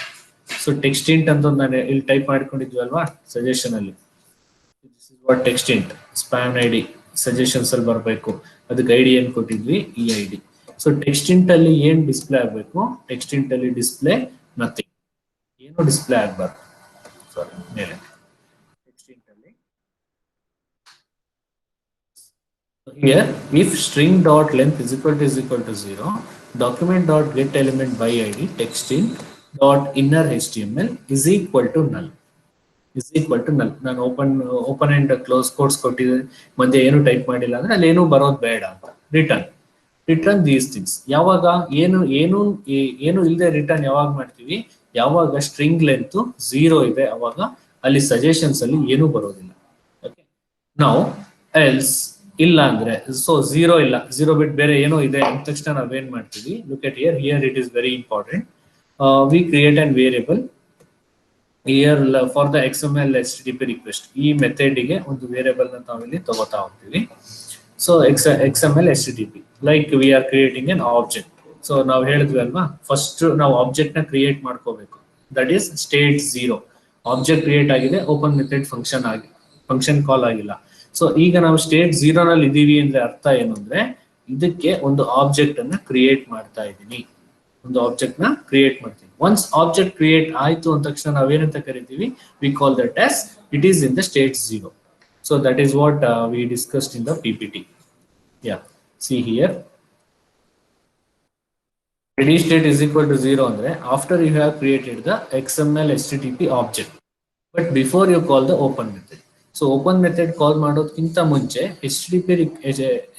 So text hint ಅಂತ ನಾನು ಇಲ್ಲಿ ಟೈಪ್ ಮಾಡ್ಕೊಂಡಿದ್ವಿ ಅಲ್ವಾ ಸಜೆಷನ್ ಅಲ್ಲಿ, text hint span ID suggestions ಅಲ್ಲಿ ಬರಬೇಕು. ಅದಕ್ಕೆ ಐಡಿ ಏನ್ ಕೊಟ್ಟಿದ್ವಿ, ಈ ID. ಸೊ ಟೆಕ್ಸ್ಟ್ ಇಂಟ್ ಅಲ್ಲಿ ಏನ್ ಡಿಸ್ಪ್ಲೇ ಆಗ್ಬೇಕು, ಟೆಕ್ಸ್ಟ್ ಇಂಟ್ ಅಲ್ಲಿ ಡಿಸ್ಪ್ಲೇ ನಥಿಂಗ್, ಏನು ಡಿಸ್ಪ್ಲೇ ಆಗ್ಬಾರ್ದು. ಸಾರಿ, ಮೇಲೆ ಟೆಕ್ಸ್ಟ್ ಇಂಟ್ ಅಲ್ಲಿ here if string dot length is equal to 0, document dot get element by ID text int dot inner HTML is equal to null. ನಾನು open and close quotes ಕೊಟ್ಟಿದ್ದೆ, ಮಧ್ಯೆ ಏನು type ಮಾಡಿಲ್ಲ ಅಂದ್ರೆ ಅಲ್ಲಿ ಏನು ಬರೋದು ಬೇಡ ಅಂತ. Return return these things. ಯಾವಾಗ ಏನು ಏನು ಏನು ಇಲ್ಲದೆ ರಿಟರ್ನ್ ಯಾವಾಗ ಮಾಡ್ತೀವಿ, ಯಾವಾಗ ಸ್ಟ್ರಿಂಗ್ ಲೆಂತ್ 0 ಇದೆ ಅವಾಗ ಅಲ್ಲಿ ಸಜೆಷನ್ಸ್ ಅಲ್ಲಿ ಏನೂ ಬರೋದಿಲ್ಲ. ಓಕೆ, ನಾವು ಎಲ್ಸ್ ಇಲ್ಲ ಅಂದ್ರೆ, ಸೊ 0 ಇಲ್ಲ, 0 ಬಿಟ್ಟು ಬೇರೆ ಏನೋ ಇದೆ ಅಂದ ತಕ್ಷಣ ನಾವೇನ್ ಮಾಡ್ತೀವಿ, look at here it is very important. We create an variable here for the XML HTTP request. ಈ ಮೆಥಡ್ ಗೆ ಒಂದು ವೇರಿಯಬಲ್ ನ ನಾವಿಲ್ಲಿ ತಗೋತಾ ಹೋಗ್ತೀವಿ. So XML HTTP like we are creating N object. So ನಾವು ಹೇಳಿದ್ವಿ ಅಲ್ವಾ, ಫಸ್ಟ್ ನಾವು ಆಬ್ಜೆಕ್ಟ್ ನ ಕ್ರಿಯೇಟ್ ಮಾಡ್ಕೋಬೇಕು, that is state 0. Object create ಆಗಿದೆ, ಓಪನ್ ಮೆಥಡ್ ಫಂಕ್ಷನ್ ಕಾಲ್ ಆಗಿಲ್ಲ. ಸೊ ಈಗ ನಾವು ಸ್ಟೇಟ್ 0 ನಲ್ಲಿ ಇದೀವಿ ಅಂದ್ರೆ ಅರ್ಥ ಏನು ಅಂದ್ರೆ, ಇದಕ್ಕೆ ಒಂದು ಆಬ್ಜೆಕ್ಟ್ ಅನ್ನ ಕ್ರಿಯೇಟ್ ಮಾಡ್ತಾ ಇದ್ದೀನಿ, ಒಂದು ಆಬ್ಜೆಕ್ಟ್ ನ ಕ್ರಿಯೇಟ್ ಮಾಡ್ತೀವಿ. ಒನ್ಸ್ ಆಬ್ಜೆಕ್ಟ್ ಕ್ರಿಯೇಟ್ ಆಯ್ತು ಅಂದ ತಕ್ಷಣ ನಾವೇನಂತ ಕರಿತೀವಿ, we call that as it is in the state 0. So that is what we discussed in the PPT. Yeah, see here, ready state is equal to 0 andre after you have created the XML HTTP object, but before you call the open method. So open method call ಮಾಡೋದಕ್ಕಿಂತ ಮುಂಚೆ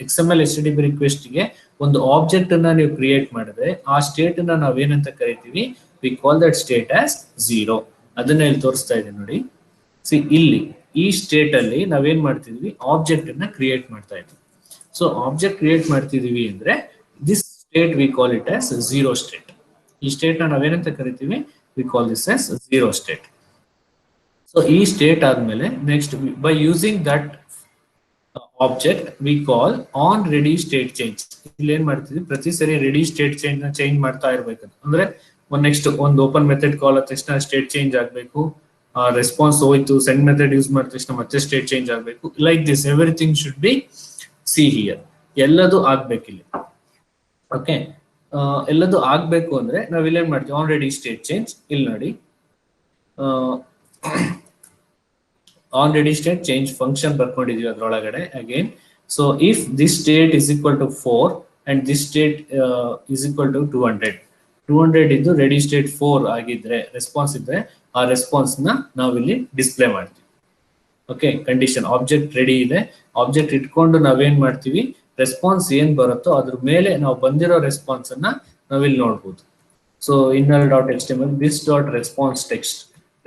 XML HTTP request ಗೆ ಒಂದು object ಅನ್ನ ನೀವು create ಮಾಡಿದ್ರೆ ಆ state ಅನ್ನ ನಾವೇನಂತ ಕರಿತೀವಿ, we call that state as 0. ಅದನ್ನ ಇಲ್ಲಿ ತೋರಿಸ್ತಾ ಇದ್ದೀನಿ ನೋಡಿ. ಸಿ ಇಲ್ಲಿ ಈ ಸ್ಟೇಟ್ ಅಲ್ಲಿ ನಾವೇನ್ ಮಾಡ್ತಿದ್ವಿ, ಆಬ್ಜೆಕ್ಟ್ ಅನ್ನ ಕ್ರಿಯೇಟ್ ಮಾಡ್ತಾ ಇದ್ವಿ. ಸೊ ಆಬ್ಜೆಕ್ಟ್ ಕ್ರಿಯೇಟ್ ಮಾಡ್ತಿದೀವಿ ಅಂದ್ರೆ this state V call it as 0 state. ಈ ಸ್ಟೇಟ್ ನ ನಾವೇನಂತ ಕರಿತೀವಿ, we call this as 0 state. So ಈ ಸ್ಟೇಟ್ ಆದ್ಮೇಲೆ next by using that object we call on ready state change. ಇಲ್ಲಿ ಏನ್ ಮಾಡ್ತಿದ್ವಿ, ಪ್ರತಿ ಸರಿ ರೆಡಿ ಸ್ಟೇಟ್ ಚೇಂಜ್ ನ ಚೇಂಜ್ ಮಾಡ್ತಾ ಇರ್ಬೇಕು. ಅಂದ್ರೆ ನೆಕ್ಸ್ಟ್ ಒಂದು ಓಪನ್ ಮೆಥಡ್ ಕಾಲ್ ಆದ ತಕ್ಷಣ ಸ್ಟೇಟ್ ಚೇಂಜ್ ಆಗ್ಬೇಕು, ರೆಸ್ಪಾನ್ಸ್ ಹೋಯ್ತು, ಸೆಂಡ್ ಮೆಥಡ್ ಯೂಸ್ ಮಾಡಿದ ತಕ್ಷಣ ಮತ್ತೆ ಸ್ಟೇಟ್ ಚೇಂಜ್ ಆಗ್ಬೇಕು. Like this everything should be see here. ಎಲ್ಲದು ಆಗ್ಬೇಕಿಲ್ಲಿ. ಓಕೆ, ಎಲ್ಲದು ಆಗ್ಬೇಕು ಅಂದ್ರೆ ನಾವ್ ಇಲ್ಲೇನ್ ಮಾಡ್ತೀವಿ, ಆಲ್ರೆಡಿ ಸ್ಟೇಟ್ ಚೇಂಜ್. ಇಲ್ಲಿ ನೋಡಿ, ಆಲ್ರೆಡಿ ಸ್ಟೇಟ್ ಚೇಂಜ್ ಫಂಕ್ಷನ್ ಬರ್ಕೊಂಡಿದೀವಿ ಅದ್ರೊಳಗಡೆ again. So if this state is equal to 4 and this state is equal to 200 ಇದ್ದು ರೆಡಿ ಸ್ಟೇಟ್ 4 ಆಗಿದ್ರೆ, ರೆಸ್ಪಾನ್ಸ್ ಇದ್ರೆ ಆ ರೆಸ್ಪಾನ್ಸ್ ನ ನಾವಿಲ್ಲಿ ಡಿಸ್ಪ್ಲೇ ಮಾಡ್ತೀವಿ. ಓಕೆ, ಕಂಡೀಷನ್ ಆಬ್ಜೆಕ್ಟ್ ರೆಡಿ ಇದೆ, ಆಬ್ಜೆಕ್ಟ್ ಇಟ್ಕೊಂಡು ನಾವೇನ್ ಮಾಡ್ತೀವಿ, ರೆಸ್ಪಾನ್ಸ್ ಏನ್ ಬರುತ್ತೋ ಅದ್ರ ಮೇಲೆ ನಾವು ಬಂದಿರೋ ರೆಸ್ಪಾನ್ಸ್ ಅನ್ನ ನಾವಿಲ್ಲಿ ನೋಡ್ಬೋದು. So inner.html this dot response text.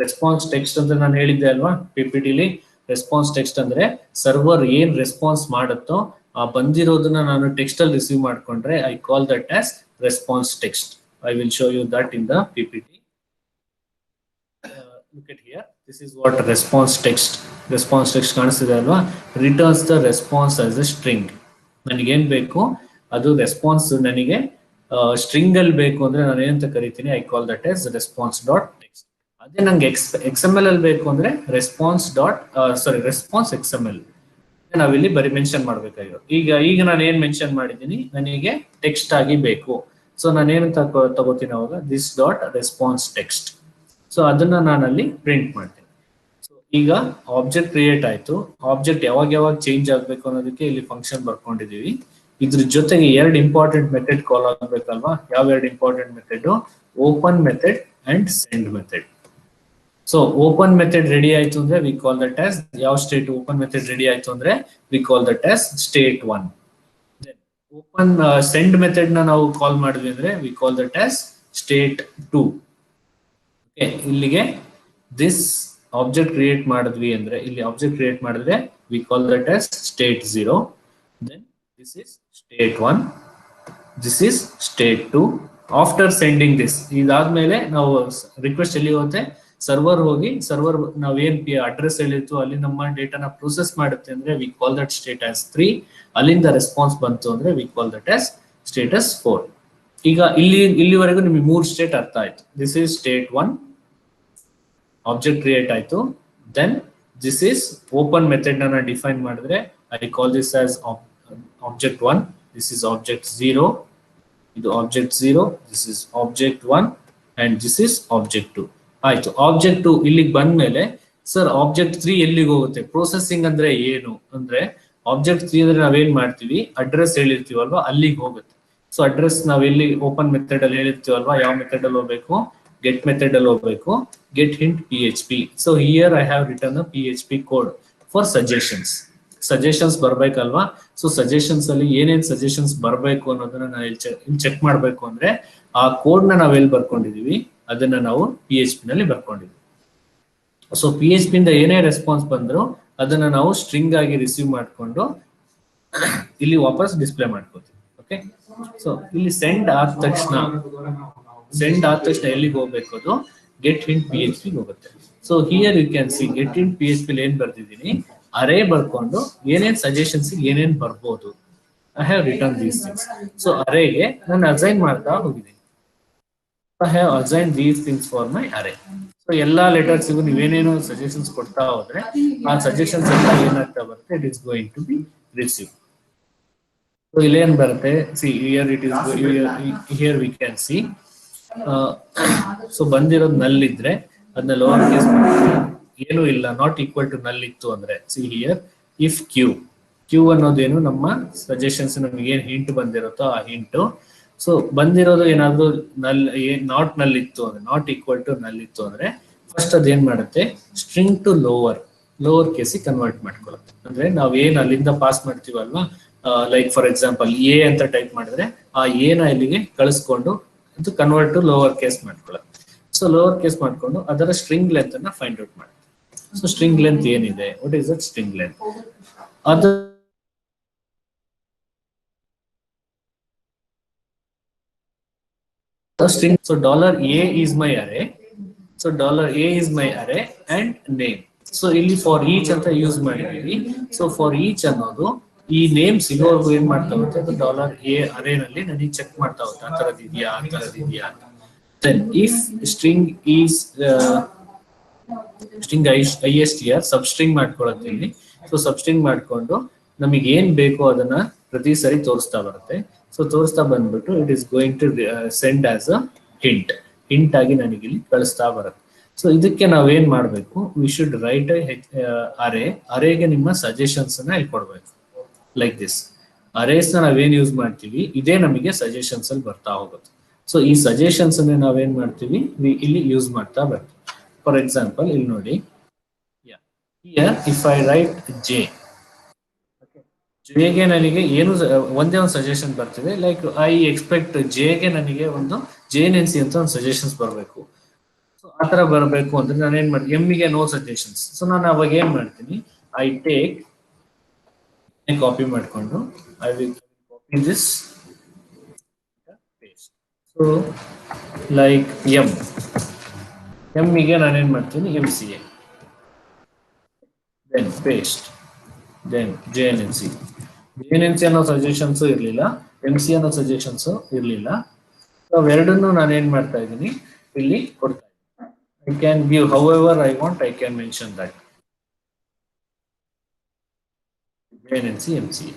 Response text ಅಂತ ನಾನು ಹೇಳಿದ್ದೆ ಅಲ್ವಾ PPTಲಿ. ರೆಸ್ಪಾನ್ಸ್ ಟೆಕ್ಸ್ಟ್ ಅಂದ್ರೆ ಸರ್ವರ್ ಏನ್ ರೆಸ್ಪಾನ್ಸ್ ಮಾಡುತ್ತೋ ಆ ಬಂದಿರೋದನ್ನ ನಾನು ಟೆಕ್ಸ್ಟ್ ಅಲ್ಲಿ ರಿಸೀವ್ ಮಾಡ್ಕೊಂಡ್ರೆ I call that as response text. I will show you that in the PPT. Look at here, this is what response text. Response text ಕಾಣಿಸ್ತಿದೆ ಅಲ್ವಾ, returns the response as a string. ನನಗೆ ಏನ್ ಬೇಕು ಅದು response ನನಗೆ string ಅಲ್ಲಿ ಬೇಕು ಅಂದ್ರೆ ನಾನು ಏನಂತ ಕರಿತೀನಿ, I call that as response dot text. ಅದೇ ನಂಗೆ XML ಅಲ್ಲಿ ಬೇಕು ಅಂದ್ರೆ ರೆಸ್ಪಾನ್ಸ್ XML ನಾವಿಲ್ಲಿ ಬರೀ ಮೆನ್ಷನ್ ಮಾಡ್ಬೇಕಾಗಿರೋ. ಈಗ ನಾನು ಏನ್ ಮೆನ್ಷನ್ ಮಾಡಿದ್ದೀನಿ, ನನಗೆ ಟೆಕ್ಸ್ಟ್ ಆಗಿ ಬೇಕು. ಸೊ ನಾನು ಏನಂತ ತಗೋತೀನಿ ಅವಾಗ, this dot response text. So ಅದನ್ನ ನಾನು ಅಲ್ಲಿ ಪ್ರಿಂಟ್ ಮಾಡ್ತೀನಿ. ಸೊ ಈಗ ಆಬ್ಜೆಕ್ಟ್ ಕ್ರಿಯೇಟ್ ಆಯ್ತು, ಆಬ್ಜೆಕ್ಟ್ ಯಾವಾಗ ಚೇಂಜ್ ಆಗ್ಬೇಕು ಅನ್ನೋದಕ್ಕೆ ಇಲ್ಲಿ ಫಂಕ್ಷನ್ ಬರ್ಕೊಂಡಿದೀವಿ. ಇದ್ರ ಜೊತೆಗೆ 2 ಇಂಪಾರ್ಟೆಂಟ್ ಮೆಥಡ್ ಕಾಲ್ ಆಗ್ಬೇಕಲ್ವಾ. ಯಾವ 2 important method, open method and send method. So open method ready ಆಯ್ತು ಅಂದ್ರೆ ವಿ ಕಾಲ್ ದಟ್ ಆಸ್, ಯಾವ ಸ್ಟೇಟ್ ಓಪನ್ ಮೆಥಡ್ ರೆಡಿ ಆಯ್ತು ಅಂದ್ರೆ we call that as state 1. Open send method ನ ನಾವು ಕಾಲ್ ಮಾಡಿದ್ವಿ ಅಂದ್ರೆ we call that as state 2. ಇಲ್ಲಿಗೆ ದಿಸ್ ಆಬ್ಜೆಕ್ಟ್ ಕ್ರಿಯೇಟ್ ಮಾಡಿದ್ವಿ ಅಂದ್ರೆ, ಇಲ್ಲಿ ಆಬ್ಜೆಕ್ಟ್ ಕ್ರಿಯೇಟ್ ಮಾಡಿದ್ರೆ we call that as state 0. Then this is state 1, this is state 2. After sending this, ಇದಾದ್ಮೇಲೆ ನಾವು ರಿಕ್ವೆಸ್ಟ್ ಎಲ್ಲಿ ಹೋಗುತ್ತೆ, ಸರ್ವರ್ ಹೋಗಿ, ಸರ್ವರ್ ನಾವ್ ಏನ್ ಅಡ್ರೆಸ್ ಹೇಳಿತ್ತು ಅಲ್ಲಿ ನಮ್ಮ ಡೇಟಾನ ಪ್ರೊಸೆಸ್ ಮಾಡುತ್ತೆ ಅಂದ್ರೆ we call that state as 3. ಅಲ್ಲಿಂದ ರೆಸ್ಪಾನ್ಸ್ ಬಂತು ಅಂದ್ರೆ we call that as status 4. ಈಗ ಇಲ್ಲಿವರೆಗೂ ನಿಮಗೆ 3 ಸ್ಟೇಟ್ ಅರ್ಥ ಆಯ್ತು. This is state 1, object create ಆಯ್ತು. Then this is open method ನ ಡಿಫೈನ್ ಮಾಡಿದ್ರೆ I call this as object 1, this is object 0, ಇದು object 0, this is object 1 and this is object 2. ಆಯ್ತು, ಆಬ್ಜೆಕ್ಟ್ 2 ಇಲ್ಲಿಗೆ ಬಂದ್ಮೇಲೆ ಸರ್ ಆಬ್ಜೆಕ್ಟ್ 3 ಎಲ್ಲಿಗೆ ಹೋಗುತ್ತೆ? ಪ್ರೊಸೆಸಿಂಗ್ ಅಂದ್ರೆ ಏನು ಅಂದ್ರೆ, ಆಬ್ಜೆಕ್ಟ್ 3 ಅಂದ್ರೆ ನಾವೇನ್ ಮಾಡ್ತೀವಿ, ಅಡ್ರೆಸ್ ಹೇಳಿರ್ತೀವಲ್ವಾ ಅಲ್ಲಿಗೆ ಹೋಗುತ್ತೆ. ಸೊ ಅಡ್ರೆಸ್ ನಾವೆಲ್ಲಿ ಓಪನ್ ಮೆಥಡ್ ಅಲ್ಲಿ ಹೇಳಿರ್ತೀವಲ್ವಾ, ಯಾವ ಮೆಥಡ್ ಅಲ್ಲಿ ಹೋಗ್ಬೇಕು, ಗೆಟ್ ಮೆಥಡ್ ಅಲ್ಲಿ ಹೋಗ್ಬೇಕು, get hint PHP. So here I have return a PHP code for suggestions. Suggestions ಬರ್ಬೇಕಲ್ವಾ. ಸೊ ಸಜೆಷನ್ಸ್ ಅಲ್ಲಿ ಏನೇನ್ ಸಜೆಷನ್ಸ್ ಬರ್ಬೇಕು ಅನ್ನೋದನ್ನ ನಾವು ಇಲ್ಲಿ ಚೆಕ್ ಮಾಡ್ಬೇಕು ಅಂದ್ರೆ ಆ ಕೋಡ್ ನ ನಾವ್ ಎಲ್ಲಿ ಬರ್ಕೊಂಡಿದೀವಿ ಅದನ್ನ ನಾವು PHP ನಲ್ಲಿ ಬರ್ಕೊಂಡಿದ್ವಿ. ಸೊ PHP ಇಂದ ಏನೇ ರೆಸ್ಪಾನ್ಸ್ ಬಂದ್ರು ಅದನ್ನ ನಾವು ಸ್ಟ್ರಿಂಗ್ ಆಗಿ ರಿಸೀವ್ ಮಾಡ್ಕೊಂಡು ಇಲ್ಲಿ ವಾಪಸ್ ಡಿಸ್ಪ್ಲೇ ಮಾಡ್ಕೋತೀವಿ. ಓಕೆ, ಸೊ ಇಲ್ಲಿ ಸೆಂಡ್ ಆದ ತಕ್ಷಣ ಎಲ್ಲಿಗೆ ಹೋಗ್ಬೇಕು, ಅದು ಗೆಟ್ ಹಿಂಟ್ PHP ಹೋಗುತ್ತೆ. So here you can see get hint PHP ಏನ್ ಬರ್ತಿದ್ದೀನಿ, ಅರೇ ಬರ್ಕೊಂಡು ಏನೇನ್ ಸಜೆಷನ್ಸ್ ಏನೇನ್ ಬರ್ಬೋದು, I have return these things. So ಅರೇಗೆ ನಾನು ಅಸೈನ್ ಮಾಡ್ತಾ ಹೋಗಿದ್ದೀನಿ. I have assigned these things for my array. So ಎಲ್ಲಾ ಲೆಟರ್ಸ್ಗೂ ನೀವೇನೇನು ಸಜೆಷನ್ಸ್ ಕೊಡ್ತಾ ಹೋದ್ರೆ ಆ ಸಜೆಷನ್ಸ್ ಎಲ್ಲ ಏನಾಗ್ತಾ ಬರುತ್ತೆ, it is going to be receive. So ಇಲ್ಲೇನ್ ಬರುತ್ತೆ, see here it is here we can see. So ಬಂದಿರೋದು ನಲ್ ಇದ್ರೆ ಅದನ್ನ ಲೋವರ್ ಕೇಸ್ ಏನು ಇಲ್ಲ, ನಾಟ್ ಈಕ್ವಲ್ ಟು ನಲ್ ಇತ್ತು ಅಂದ್ರೆ ಸಿ ಹಿಯರ್ ಇಫ್ ಕ್ಯೂ ಅನ್ನೋದೇನು ನಮ್ಮ ಸಜೆಷನ್ಸ್ ನಮ್ಗೆ ಏನ್ ಹಿಂಟ್ ಬಂದಿರುತ್ತೋ ಆ ಹಿಂಟು. ಸೊ ಬಂದಿರೋದು ಏನಾದ್ರು ನಾಟ್ ನಲ್ ಇತ್ತು ಅಂದ್ರೆ, ನಾಟ್ ಈಕ್ವಲ್ ಟು ನಲ್ ಇತ್ತು ಅಂದ್ರೆ ಫಸ್ಟ್ ಅದೇನ್ ಮಾಡುತ್ತೆ, ಸ್ಟ್ರಿಂಗ್ ಟು ಲೋವರ್ ಕೇಸಿಗೆ ಕನ್ವರ್ಟ್ ಮಾಡ್ಕೊಳ್ಳುತ್ತೆ. ಅಂದ್ರೆ ನಾವ್ ಏನ್ ಅಲ್ಲಿಂದ ಪಾಸ್ ಮಾಡ್ತೀವಲ್ವಾ, ಲೈಕ್ ಫಾರ್ ಎಕ್ಸಾಂಪಲ್ ಎ ಅಂತ ಟೈಪ್ ಮಾಡಿದ್ರೆ ಆ ಎನ ಇಲ್ಲಿಗೆ ಕಳಿಸ್ಕೊಂಡು ಇದು ಕನ್ವರ್ಟ್ ಟು ಲೋವರ್ ಕೇಸ್ ಮಾಡ್ಕೊಳ್ಳುತ್ತೆ. ಸೊ ಲೋವರ್ ಕೇಸ್ ಮಾಡ್ಕೊಂಡು ಅದರ ಸ್ಟ್ರಿಂಗ್ ಲೆಂತ್ ಅನ್ನ ಫೈಂಡ್ ಔಟ್ ಮಾಡುತ್ತೆ. ಸೊ ಸ್ಟ್ರಿಂಗ್ ಲೆಂತ್ ಏನಿದೆ, what is that string length, ಅದು string. So $A is my array. So $A is my array and name. So ಇಲ್ಲಿ for each ಅಂತ use ಮಾಡಿದೀವಿ. So for each ಅನ್ನೋದು ಈ name ಸಿಗೋರ್ಗು ಏನ್ ಮಾಡ್ತಾ ಹೋಗುತ್ತೆ, ಅದು $A ಅರೇ ನಲ್ಲಿ ನನಗೆ ಚೆಕ್ ಮಾಡ್ತಾ ಹೋಗುತ್ತೆ ಆ ತರದಿದ್ಯಾ ಅಂತ. Then if string is string istr substring ಮಾಡ್ಕೊಳ್ಳುತ್ತೆ ಇಲ್ಲಿ. ಸೊ ಸಬ್ಸ್ಟ್ರಿಂಗ್ ಮಾಡ್ಕೊಂಡು ನಮಗೆ ಏನ್ ಬೇಕೋ ಅದನ್ನ ಪ್ರತಿ ಸರಿ ತೋರಿಸ್ತಾ ಬರುತ್ತೆ. ಸೊ ತೋರಿಸ್ತಾ ಬಂದ್ಬಿಟ್ಟು it is going to send as a hint ಆಗಿ ನನಗೆ ಇಲ್ಲಿ ಕಳಿಸ್ತಾ ಬರುತ್ತೆ. ಸೊ ಇದಕ್ಕೆ ನಾವೇನ್ ಮಾಡ್ಬೇಕು, ವಿ ಶುಡ್ ರೈಟ್ ಅರೇಗೆ ನಿಮ್ಮ ಸಜೆಷನ್ಸ್ ಅನ್ನ ಇಲ್ಲಿ ಕೊಡ್ಬೇಕು. ಲೈಕ್ ದಿಸ್ ಅರೇಸ್ ನ ನಾವೇನ್ ಯೂಸ್ ಮಾಡ್ತೀವಿ ಇದೇ ನಮಗೆ ಸಜೆಷನ್ಸ್ ಅಲ್ಲಿ ಬರ್ತಾ ಹೋಗುತ್ತೆ. ಸೊ ಈ ಸಜೆಷನ್ಸ್ ಅನ್ನ ನಾವೇನ್ ಮಾಡ್ತೀವಿ ಇಲ್ಲಿ ಯೂಸ್ ಮಾಡ್ತಾ ಬರ್ತೀವಿ. ಫಾರ್ ಎಕ್ಸಾಂಪಲ್ ಇಲ್ಲಿ ನೋಡಿ, ಹಿಯರ್ ಇಫ್ ಐ ರೈಟ್ ಜೆಗೆ ನನಗೆ ಏನು ಒಂದೇ ಒಂದು ಸಜೆಷನ್ ಬರ್ತಿದೆ, ಲೈಕ್ ಐ ಎಕ್ಸ್ಪೆಕ್ಟ್ ಜೆಗೆ ನನಗೆ ಒಂದು JNNC ಅಂತ ಒಂದು ಸಜೆಷನ್ಸ್ ಬರಬೇಕು. ಸೊ ಆತರ ಬರಬೇಕು ಅಂದ್ರೆ ನಾನು ಏನ್ ಮಾಡ್ತೀನಿ, ಎಮ್ಮಿಗೆ ನೋ ಸಜೆಷನ್ಸ್. ಸೊ ನಾನು ಅವಾಗ ಏನ್ ಮಾಡ್ತೀನಿ, ಐ ಟೇಕ್ ಕಾಪಿ ಮಾಡ್ಕೊಂಡು I will copy this paste. So like ಎಮ್ಮಿಗೆ ನಾನೇನ್ ಮಾಡ್ತೀನಿ MCA, then paste, then JNNC ಅನ್ನೋ ಸಜೆಷನ್ಸ್ ಇರ್ಲಿಲ್ಲ, MC ಅನ್ನೋ ಸಜೆಷನ್ಸ್ ಇರ್ಲಿಲ್ಲ. ಅವೆರಡನ್ನು ನಾನು ಏನ್ ಮಾಡ್ತಾ ಇದ್ದೀನಿ ಇಲ್ಲಿ ಕೊಡ್ತಾ ಇದ್ದೀನಿ. I can give however I want, I can mention that JNNC MCA.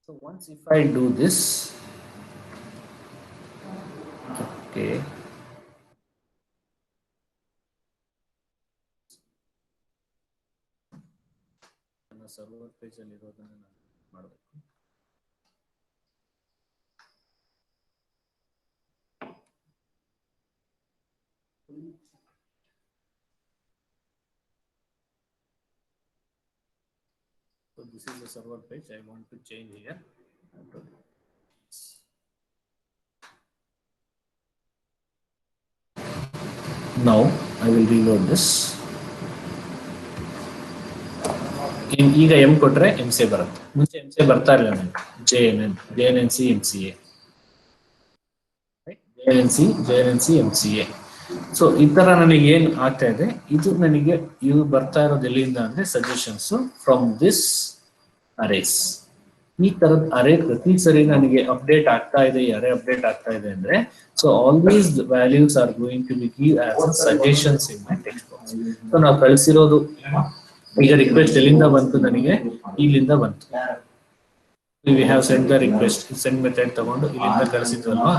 So once if I do this, okay, server page ಅಲ್ಲಿ ಇರೋದನ್ನ ನಾನು ಮಾಡಬೇಕು. So this is the server page. I want to change here. Now I will reload this. ಈಗ M ಕೊಟ್ರೆ MCA ಬರುತ್ತೆ. ಮುಂಚೆ MCA ಬರ್ತಾ ಇರಲಿಲ್ಲ ನನಗೆ. JNNC MCA, JNNC MCA. So ಈ ತರ ನನಗೆ ಏನ್ ಆಗ್ತಾ ಇದೆ, ಇದು ನನಗೆ ಇವು ಬರ್ತಾ ಇರೋದು ಎಲ್ಲಿಂದ ಅಂದ್ರೆ ಸಜೆಷನ್ಸ್ ಫ್ರಮ್ ದಿಸ್ ಅರೇಸ್. ಈ ತರದ ಅರೇ ಪ್ರತಿ ಸರಿ ನನಗೆ ಅಪ್ಡೇಟ್ ಆಗ್ತಾ ಇದೆ, ಈ ಅರೇ ಅಪ್ಡೇಟ್ ಆಗ್ತಾ ಇದೆ ಅಂದ್ರೆ so always values are going to be give as suggestions in my text box. So ನಾವು ಕಳಿಸಿರೋದು ಈಗ ರಿಕ್ವೆಸ್ಟ್ ಎಲ್ಲಿಂದ ಬಂತು, ನನಗೆ ಇಲ್ಲಿಂದ ಬಂತು. We have send the request, send method ತಗೊಂಡು ಇಲ್ಲಿಂದ ಕಳಿಸಿದ್ವಲ್ವಾ.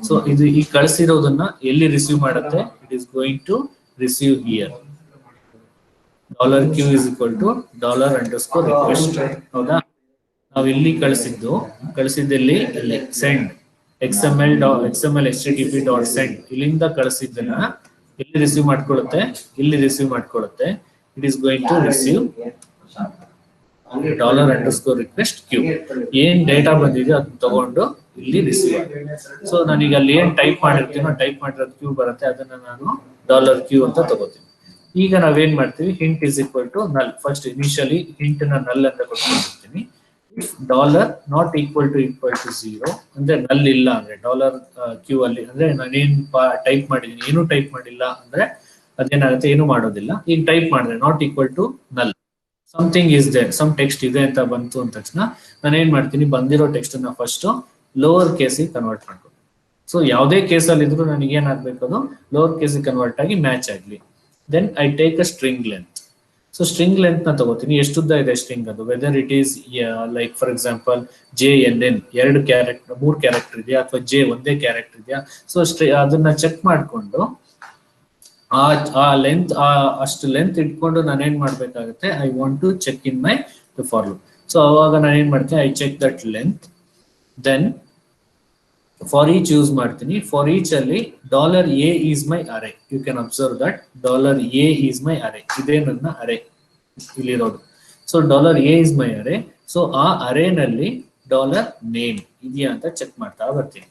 ಸೊ ಇದು ಈ ಕಳಿಸಿರೋದನ್ನ ಎಲ್ಲಿ ರಿಸೀವ್ ಮಾಡುತ್ತೆ, it is going to receive here. $Q is equal to $_request. ಹೌದಾ, ನಾವು ಇಲ್ಲಿ ಕಳಿಸಿದ್ದಲ್ಲಿ ಇಲ್ಲಿ ಸೆಂಡ್ XML HTTP.send ಇಲ್ಲಿಂದ ಕಳಿಸಿದ್ದನ್ನ ಎಲ್ಲಿ ರಿಸೀವ್ ಮಾಡ್ಕೊಳ್ಳುತ್ತೆ, ಇಲ್ಲಿ ರಿಸೀವ್ ಮಾಡ್ಕೊಳ್ಳುತ್ತೆ. It is going to receive $_request queue. ಏನ್ ಡೇಟಾ ಬಂದಿದೆ ಅದನ್ನ ತಗೊಂಡು ಇಲ್ಲಿ ರಿಸೀವ್ ಆಗುತ್ತೆ. ಸೊ ನಾನೀಗ ಅಲ್ಲಿ ಏನ್ ಟೈಪ್ ಮಾಡಿರ್ತೀನೋ ಟೈಪ್ ಮಾಡಿರೋದು ಕ್ಯೂ ಬರುತ್ತೆ, ಅದನ್ನ ನಾನು $q ಅಂತ ತಗೋತೀನಿ. ಈಗ ನಾವೇನ್ ಮಾಡ್ತೀವಿ, ಹಿಂಟ್ ಇಸ್ ಈಕ್ವಲ್ ಟು ನಲ್. ಫಸ್ಟ್ ಇನಿಷಿಯಲಿ ಹಿಂಟ್ ನ ನಲ್ ಅಂತ ಕೊಟ್ಕೊಂಡಿರ್ತೀನಿ. $not equal to 0 ಅಂದ್ರೆ ನಲ್ ಇಲ್ಲ ಅಂದ್ರೆ $q ಅಲ್ಲಿ ಅಂದ್ರೆ ನಾನೇನ್ ಟೈಪ್ ಮಾಡಿದೀನಿ ಏನು ಟೈಪ್ ಮಾಡಿಲ್ಲ ಅಂದ್ರೆ ಅದೇನಾಗುತ್ತೆ, ಏನು ಮಾಡೋದಿಲ್ಲ. ಈಗ ಟೈಪ್ ಮಾಡಿದ್ರೆ not equal to null, something is there, some text ಇದೆ ಅಂತ ಬಂತು ಅಂದ ತಕ್ಷಣ ನಾನು ಏನ್ ಮಾಡ್ತೀನಿ, ಬಂದಿರೋ ಟೆಕ್ಸ್ಟ್ ಅನ್ನ ಫಸ್ಟ್ ಲೋವರ್ ಕೇಸಿಗೆ ಕನ್ವರ್ಟ್ ಮಾಡ್ತೀನಿ. ಸೊ ಯಾವುದೇ ಕೇಸಲ್ಲಿ ಇದ್ರು ನನಗೆ ಏನಾಗಬೇಕು, ಅದು ಲೋವರ್ ಕೇಸಿಗೆ ಕನ್ವರ್ಟ್ ಆಗಿ ಮ್ಯಾಚ್ ಆಗಲಿ. Then I take a string length. So string length ನ ತಗೋತೀನಿ, ಎಷ್ಟುದ್ದ ಇದೆ ಸ್ಟ್ರಿಂಗ್ ಅದು, whether it is like for example JNN 2 character 3 character ಇದೆಯಾ ಅಥವಾ J ಒಂದೇ ಕ್ಯಾರೆಕ್ಟರ್ ಇದೆಯಾ. ಸೊ ಅದನ್ನ ಚೆಕ್ ಮಾಡಿಕೊಂಡು ಆ ಲೆಂತ್ ಅಷ್ಟು ಲೆಂತ್ ಇಟ್ಕೊಂಡು ನಾನು ಏನ್ ಮಾಡ್ಬೇಕಾಗುತ್ತೆ, I want to check in my for loop. So ಅವಾಗ ನಾನು ಏನ್ ಮಾಡ್ತೀನಿ, I check that length. Then for each use ಮಾಡ್ತೀನಿ. ಫಾರ್ ಈಚ್ ಅಲ್ಲಿ $a is my array. You can observe that $a is my array. ಇದೇ ನನ್ನ array ಇಲ್ಲಿರೋದು. So $a is my array. So ಆ ಅರೇನಲ್ಲಿ $name ಇದೆಯಾ ಅಂತ ಚೆಕ್ ಮಾಡ್ತಾ ಬರ್ತೀನಿ.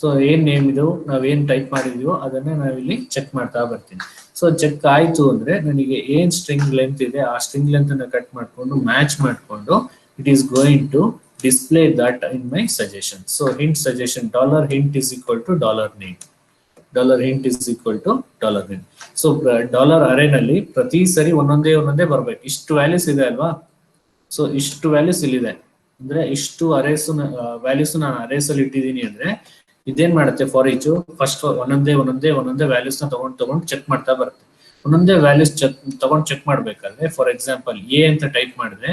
ಸೊ ಏನ್ ನೇಮ್ ಇದು ನಾವೇನ್ ಟೈಪ್ ಮಾಡಿದೀವೋ ಅದನ್ನ ನಾವಿಲ್ಲಿ ಚೆಕ್ ಮಾಡ್ತಾ ಬರ್ತೀನಿ. ಸೊ ಚೆಕ್ ಆಯ್ತು ಅಂದ್ರೆ ನನಗೆ ಏನ್ ಸ್ಟ್ರಿಂಗ್ ಲೆಂತ್ ಇದೆ ಆ ಸ್ಟ್ರಿಂಗ್ ಲೆಂತ್ ಅನ್ನ ಕಟ್ ಮಾಡ್ಕೊಂಡು ಮ್ಯಾಚ್ ಮಾಡ್ಕೊಂಡು it is going to display that in my suggestion. So hint suggestion $hint is equal to $name. $hint is equal to $name. So $arrayನಲ್ಲಿ ಪ್ರತಿ ಸರಿ ಒಂದೊಂದೇ ಬರ್ಬೇಕು. ಇಷ್ಟು ವ್ಯಾಲ್ಯೂಸ್ ಇದೆ ಅಲ್ವಾ, ಸೊ ಇಷ್ಟು ವ್ಯಾಲ್ಯೂಸ್ ಇಲ್ಲಿದೆ ಅಂದ್ರೆ ಇಷ್ಟು ಅರೇಸ್ ವ್ಯಾಲ್ಯೂಸ್ ನಾನು ಅರೇಸ್ ಅಲ್ಲಿ ಇಟ್ಟಿದ್ದೀನಿ ಅಂದ್ರೆ ಇದೇನ್ ಮಾಡುತ್ತೆ, ಫಾರ್ ಈಚು ಫಸ್ಟ್ ಒಂದೊಂದೇ ವ್ಯಾಲ್ಯೂಸ್ ನ ತಗೊಂಡು ಚೆಕ್ ಮಾಡ್ತಾ ಬರುತ್ತೆ. ಒಂದೊಂದೇ ವ್ಯಾಲ್ಯೂಸ್ ತಗೊಂಡು ಚೆಕ್ ಮಾಡ್ಬೇಕಾದ್ರೆ ಫಾರ್ ಎಕ್ಸಾಂಪಲ್ ಎ ಅಂತ ಟೈಪ್ ಮಾಡಿದ್ರೆ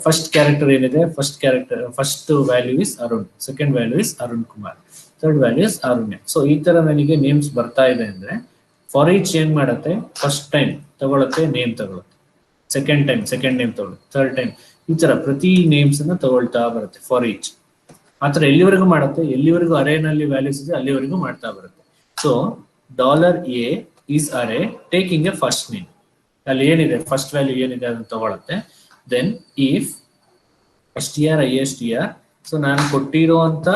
ಫಸ್ಟ್ ಕ್ಯಾರೆಕ್ಟರ್ ಏನಿದೆ, first value is Arun, second value is Arun Kumar, third value is Arunya. So ಈ ತರ ನನಗೆ ನೇಮ್ಸ್ ಬರ್ತಾ ಇದೆ ಅಂದ್ರೆ ಫಾರ್ ಈಚ್ ಏನ್ ಮಾಡುತ್ತೆ, ಫಸ್ಟ್ ಟೈಮ್ ತಗೊಳುತ್ತೆ ನೇಮ್ ತಗೊಳುತ್ತೆ, ಸೆಕೆಂಡ್ ಟೈಮ್ ಸೆಕೆಂಡ್ ನೇಮ್ ತಗೊಳುತ್ತೆ, ಥರ್ಡ್ ಟೈಮ್ ಈ ತರ ಪ್ರತಿ ನೇಮ್ಸ್ ಅನ್ನ ತಗೊಳ್ತಾ ಬರುತ್ತೆ ಫಾರ್ ಈಚ್. ಆತರ ಎಲ್ಲಿವರೆಗೂ ಮಾಡುತ್ತೆ, ಎಲ್ಲಿವರೆಗೂ ಅರೇನಲ್ಲಿ ವ್ಯಾಲ್ಯೂಸ್ ಇದೆ ಅಲ್ಲಿವರೆಗೂ ಮಾಡ್ತಾ ಬರುತ್ತೆ. So $a is array taking a first name. ಅಲ್ಲಿ ಏನಿದೆ ಫಸ್ಟ್ ವ್ಯಾಲ್ಯೂ ಏನಿದೆ ಅದನ್ನ ತಗೊಳುತ್ತೆ. Then if str istr, so ನಾನು ಕೊಟ್ಟಿರುವಂತ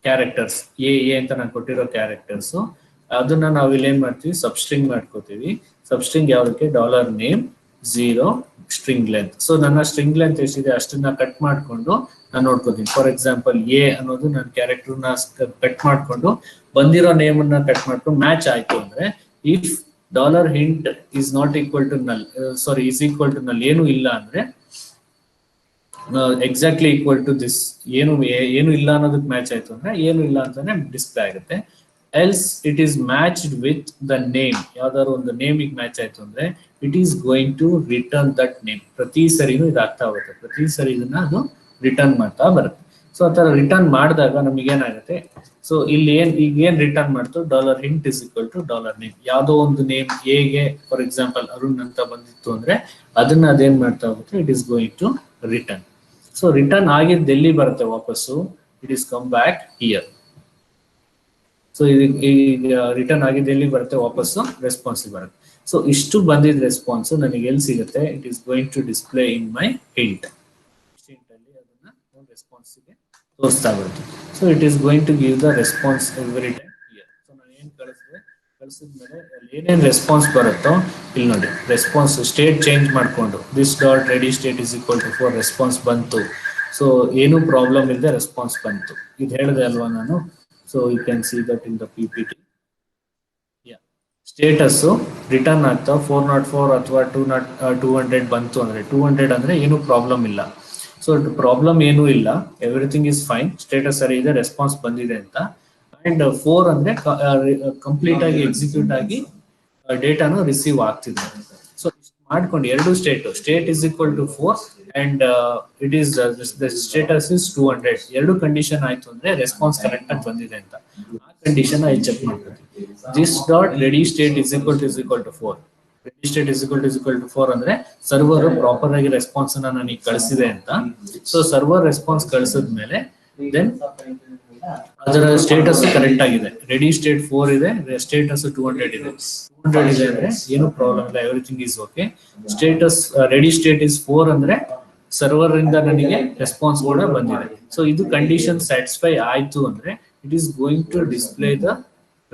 ಕ್ಯಾರೆಕ್ಟರ್ಸ್ ಎ ಅಂತ ನಾನು ಕೊಟ್ಟಿರೋ ಕ್ಯಾರೆಕ್ಟರ್ಸ್ ಅದನ್ನ ನಾವು ಇಲ್ಲಿ ಏನ್ ಮಾಡ್ತೀವಿ, ಸಬ್ಸ್ಟ್ರಿಂಗ್ ಮಾಡ್ಕೋತೀವಿ. ಸಬ್ಸ್ಟ್ರಿಂಗ್ ಯಾವ್ದಕ್ಕೆ, $name 0 ಸ್ಟ್ರಿಂಗ್ ಲೆಂತ್. ಸೊ ನನ್ನ ಸ್ಟ್ರಿಂಗ್ ಲೆಂತ್ ಎಷ್ಟಿದೆ ಅಷ್ಟನ್ನ ಕಟ್ ಮಾಡ್ಕೊಂಡು ನಾನು ನೋಡ್ಕೋತೀನಿ. ಫಾರ್ ಎಕ್ಸಾಂಪಲ್ ಎ ಅನ್ನೋದು ನನ್ನ ಕ್ಯಾರೆಕ್ಟರ್ ನ ಕಟ್ ಮಾಡ್ಕೊಂಡು ಬಂದಿರೋ ನೇಮ್ ಅನ್ನ ಕಟ್ ಮಾಡ್ಕೊಂಡು ಮ್ಯಾಚ್ ಆಯ್ತು ಅಂದ್ರೆ if $hint is not equal to null, is equal to null, ಏನು ಇಲ್ಲ ಅಂದ್ರೆ ಎಕ್ಸಾಕ್ಟ್ಲಿ ಈಕ್ವಲ್ ಟು ದಿಸ್, ಏನು ಇಲ್ಲ ಅನ್ನೋದಕ್ಕೆ ಮ್ಯಾಚ್ ಆಯ್ತು ಅಂದ್ರೆ ಏನು ಇಲ್ಲ ಅಂತಾನೆ ಡಿಸ್ಪ್ಲೇ ಆಗುತ್ತೆ. Else it is matched with the name, ಯಾವ್ದಾದ್ರು ಒಂದು ನೇಮಿಗೆ ಮ್ಯಾಚ್ ಆಯ್ತು ಅಂದ್ರೆ it is going to return that name. ಪ್ರತಿ ಸರಿನೂ ಇದಾಗ್ತಾ ಹೋಗುತ್ತೆ, ಪ್ರತಿ ಸರಿ ಇದನ್ನ ಅದು ರಿಟರ್ನ್ ಮಾಡ್ತಾ ಬರುತ್ತೆ. ಸೊ ಆ ತರ ರಿಟರ್ನ್ ಮಾಡಿದಾಗ ನಮಗೆ ಏನಾಗುತ್ತೆ, ಸೊ ಇಲ್ಲಿ ಏನ್ ರಿಟರ್ನ್ ಮಾಡ್ತು, $hint is equal to $name. ಯಾವ್ದೋ ಒಂದು ನೇಮ್ ಎಗೆ ಫಾರ್ ಎಕ್ಸಾಂಪಲ್ ಅರುಣ್ ಅಂತ ಬಂದಿತ್ತು ಅಂದ್ರೆ ಅದನ್ನ ಅದೇನ್ ಮಾಡ್ತಾ ಹೋಗುತ್ತೆ, it is going to return. So return ಆಗಿದ್ದು ಎಲ್ಲಿ ಬರುತ್ತೆ ವಾಪಸ್ಸು, it is come back here. So ಈಗ ರಿಟರ್ನ್ ಆಗಿದ್ದು ಎಲ್ಲಿ ಬರುತ್ತೆ, ವಾಪಸ್ಸು ರೆಸ್ಪಾನ್ಸ್ ಬರುತ್ತೆ. ಸೊ ಇಷ್ಟು ಬಂದಿದ್ದ ರೆಸ್ಪಾನ್ಸ್ ನನಗೆ ಎಲ್ಲಿ ಸಿಗುತ್ತೆ, it is going to display in my hint. ಅಲ್ಲಿ ಅದನ್ನ ರೆಸ್ಪಾನ್ಸ್ ಗೆ ತೋರಿಸ್ತಾ ಬರುತ್ತೆ. So it is going to give the response every time here. So ನಾನು ಏನ್ ಕಳಿಸಿದ್ಮೇಲೆ ಅಲ್ಲಿ ಏನೇನು ರೆಸ್ಪಾನ್ಸ್ ಬರುತ್ತೋ ಇಲ್ಲಿ ನೋಡಿ, ರೆಸ್ಪಾನ್ಸ್ ಸ್ಟೇಟ್ ಚೇಂಜ್ ಮಾಡ್ಕೊಂಡು this.ready state is equal to 4 response ಬಂತು. ಸೊ ಏನು ಪ್ರಾಬ್ಲಮ್ ಇಲ್ಲದೆ ರೆಸ್ಪಾನ್ಸ್ ಬಂತು. ಇದು ಹೇಳಿದೆ ಅಲ್ವಾ ನಾನು. So you can see that in the PPT. Status return ಆಗ್ತಾ 404 ಅಥವಾ 200 ಬಂತು ಅಂದ್ರೆ 200 ಅಂದ್ರೆ ಏನು ಪ್ರಾಬ್ಲಮ್ ಇಲ್ಲ. ಸೊ ಪ್ರಾಬ್ಲಮ್ ಏನೂ ಇಲ್ಲ, ಎವ್ರಿಥಿಂಗ್ ಇಸ್ ಫೈನ್, ಸ್ಟೇಟಸ್ ಸರಿ ಇದೆ, ರೆಸ್ಪಾನ್ಸ್ ಬಂದಿದೆ ಅಂತ. ಅಂಡ್ 4 ಅಂದ್ರೆ ಕಂಪ್ಲೀಟ್ ಆಗಿ ಎಕ್ಸಿಕ್ಯೂಟ್ ಆಗಿ ಡೇಟಾನು ರಿಸೀವ್ ಆಗ್ತಿದೆ. ಸೊ ಮಾಡ್ಕೊಂಡು ಎರಡು state is equal to 4 and it is the status is 200. ಎರಡು ಕಂಡೀಷನ್ ಆಯ್ತು ಅಂದ್ರೆ ರೆಸ್ಪಾನ್ಸ್ ಕರೆಕ್ಟ್ ಆಗಿ ಬಂದಿದೆ ಅಂತ. ಆ ಕಂಡೀಷನ್ ಐ ಚೆಕ್ ಮಾಡ್ತೀನಿ. this.ready state is equal to 4. ready state is equal to 4 ಅಂದ್ರೆ ಸರ್ವರ್ ಪ್ರಾಪರ್ ಆಗಿ ರೆಸ್ಪಾನ್ಸ್ ಅನ್ನ ನನಗೆ ಕಳಿಸಿದೆ ಅಂತ. ಸೊ ಸರ್ವರ್ ರೆಸ್ಪಾನ್ಸ್ ಕಳಿಸಿದ್ಮೇಲೆ ದೆನ್ ಅದರ ಸ್ಟೇಟಸ್ ಕರೆಕ್ಟ್ ಆಗಿದೆ. ರೆಡಿ ಸ್ಟೇಟ್ 4 ಇದೆ, ಸ್ಟೇಟಸ್ 200 ಇದೆ. 200 ಇದೆ ಅಂದ್ರೆ ಏನು ಪ್ರಾಬ್ಲಮ್ ಇಲ್ಲ, everything is okay. Status ready state is 4 ಅಂದ್ರೆ ಸರ್ವರ್ ಇಂದ ನನಗೆ ರೆಸ್ಪಾನ್ಸ್ ಕೂಡ ಬಂದಿದೆ. ಸೊ ಇದು ಕಂಡೀಷನ್ ಸ್ಯಾಟಿಸ್ಫೈ ಆಯ್ತು ಅಂದ್ರೆ it is going to display the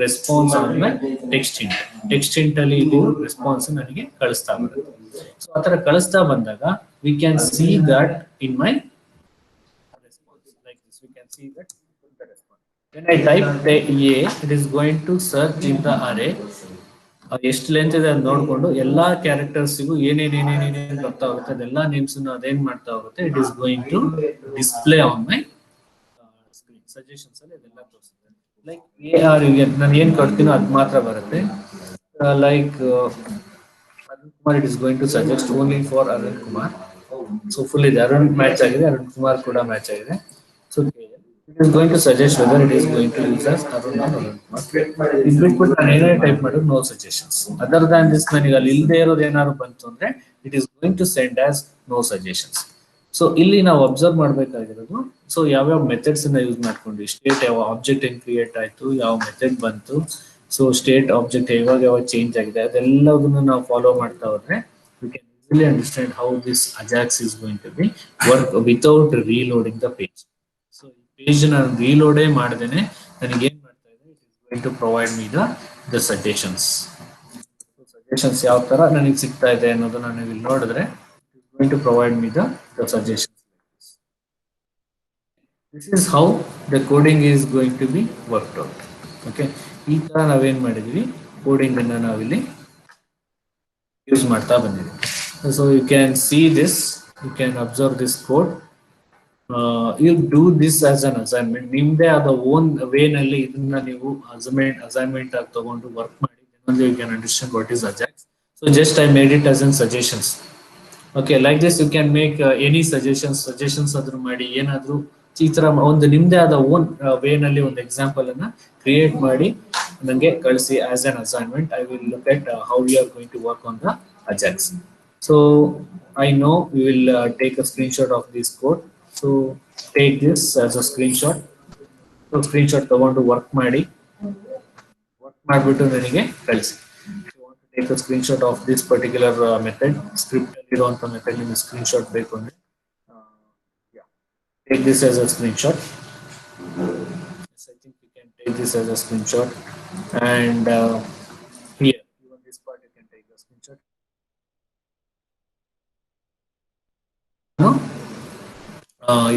response on my text hint. Text hint ಅಲ್ಲಿ ಇದು ರೆಸ್ಪಾನ್ಸ್ ನನಗೆ ಕಳಿಸ್ತಾ ಬರುತ್ತೆ. ಸೊ ಆತರ ಕಳಿಸ್ತಾ ಬಂದಾಗ V can see that in my response like this. We can see that the response. When I type the A, it is going to search in the array. ಎಷ್ಟು length ಇದೆ ಅಂತ ನೋಡ್ಕೊಂಡು ಎಲ್ಲಾ ಕ್ಯಾರೆಕ್ಟರ್ಸ್ಗೂ ಏನೇನೇನೇನೇನೇನು ಗೊತ್ತಾಗುತ್ತೆ ಅದೆಲ್ಲ ನೇಮ್ಸ್ ಅದೇನ್ ಮಾಡ್ತಾ ಹೋಗುತ್ತೆ. It is going to display on my screen. Suggestions ಅಲ್ಲಿ ಅದೆಲ್ಲ ತೋರಿಸುತ್ತೆ. ಲೈಕ್ AR ನಾನು ಏನ್ ಕೊಡ್ತೀನೋ ಅದು ಮಾತ್ರ ಬರುತ್ತೆ. Like Arun Kumar, it is going to suggest only for Arun Kumar. So full ಇದೆ, ಅರುಣ್ ಮ್ಯಾಚ್ ಆಗಿದೆ, ಅರುಣ್ ಕುಮಾರ್ ಕೂಡ ಮ್ಯಾಚ್ ಆಗಿದೆ. So it is going to suggest whether it is going to use as Arun or Arun Kumar. ಇದು ಬಿಟ್ಬಿಟ್ಟು ನಾನು ಏನೇ ಟೈಪ್ ಮಾಡಿದ್ರು no suggestions. Other than this ನನಗೆ ಅಲ್ಲಿ ಇಲ್ಲದೆ ಇರೋದು ಏನಾದ್ರು ಬಂತು ಅಂದ್ರೆ it is going to send as no suggestions. So ಇಲ್ಲಿ ನಾವು ಅಬ್ಸರ್ವ್ ಮಾಡಬೇಕಾಗಿರೋದು, ಸೊ ಯಾವ್ಯಾವ ಮೆಥಡ್ಸ್ ಅನ್ನ ಯೂಸ್ ಮಾಡ್ಕೊಂಡ್ವಿ, ಸ್ಟೇಟ್ ಯಾವ ಆಬ್ಜೆಕ್ಟ್ ಹೆಂಗ್ ಕ್ರಿಯೇಟ್ ಆಯ್ತು, ಯಾವ ಮೆಥಡ್ ಬಂತು, ಸೊ ಸ್ಟೇಟ್ ಆಬ್ಜೆಕ್ಟ್ ಯಾವಾಗ ಚೇಂಜ್ ಆಗಿದೆ, ಅದೆಲ್ಲದನ್ನು ನಾವು ಫಾಲೋ ಮಾಡ್ತಾ ಹೋದ್ರೆ we can easily understand how this Ajax is going to be work without reloading the page. So page ನಾನು reload ಮಾಡ್ದೇನೆ ನನಗೆ ಏನ್ ಮಾಡ್ತಾ ಇದೆ, it is going to provide me the suggestions. So suggestions ಯಾವ ತರ ನನಗೆ ಸಿಗ್ತಾ ಇದೆ ಅನ್ನೋದನ್ನ ನೀವು ಇಲ್ಲಿ ನೋಡಿದ್ರೆ it is going to provide me the suggestions. This is how the coding is going to be worked out. Okay, ಈ ತರ ನಾವೇನ್ ಮಾಡಿದೀವಿ, ಕೋಡಿಂಗ್ ಅನ್ನ ನಾವಿಲ್ಲಿ ಯೂಸ್ ಮಾಡ್ತಾ ಬಂದಿದ್ದೀವಿ. So you can see this, you can observe this code. You do this as an assignment. ನಿಮ್ದೇ ಆದ ಓನ್ ವೇ ನಲ್ಲಿ ಇದನ್ನ ನೀವು ಅಸೈನ್ಮೆಂಟ್ ಆಗಿ ತಗೊಂಡು ವರ್ಕ್ ಮಾಡಿ. You can understand what is Ajax. So just I made it as an suggestions. Okay, like this you can make any suggestions ಅದ್ರ ಮಾಡಿ ಏನಾದ್ರು ಈ ತರ ಒಂದು ನಿಮ್ದೇ ಆದ ಓನ್ ವೇ ನಲ್ಲಿ ಒಂದು ಎಕ್ಸಾಂಪಲ್ ಅನ್ನ ಕ್ರಿಯೇಟ್ ಮಾಡಿ ನನಗೆ ಕಳಿಸಿ as an assignment. I will look at how we are going to work on the Ajax. So I know we will take a screenshot of this code. So take this as a screenshot. So screenshot ತಗೊಂಡು work ಮಾಡಿಬಿಟ್ಟು ನನಗೆ ಕಳಿಸಿ. Take a screenshot of this particular method. Script ಇರುವಂತ method ನಿಮಗೆ screenshot ಬೇಕು ಅಂದ್ರೆ take this as a screenshot. Yes, I think you can take this as a screenshot, and here even this part you can take a screenshot.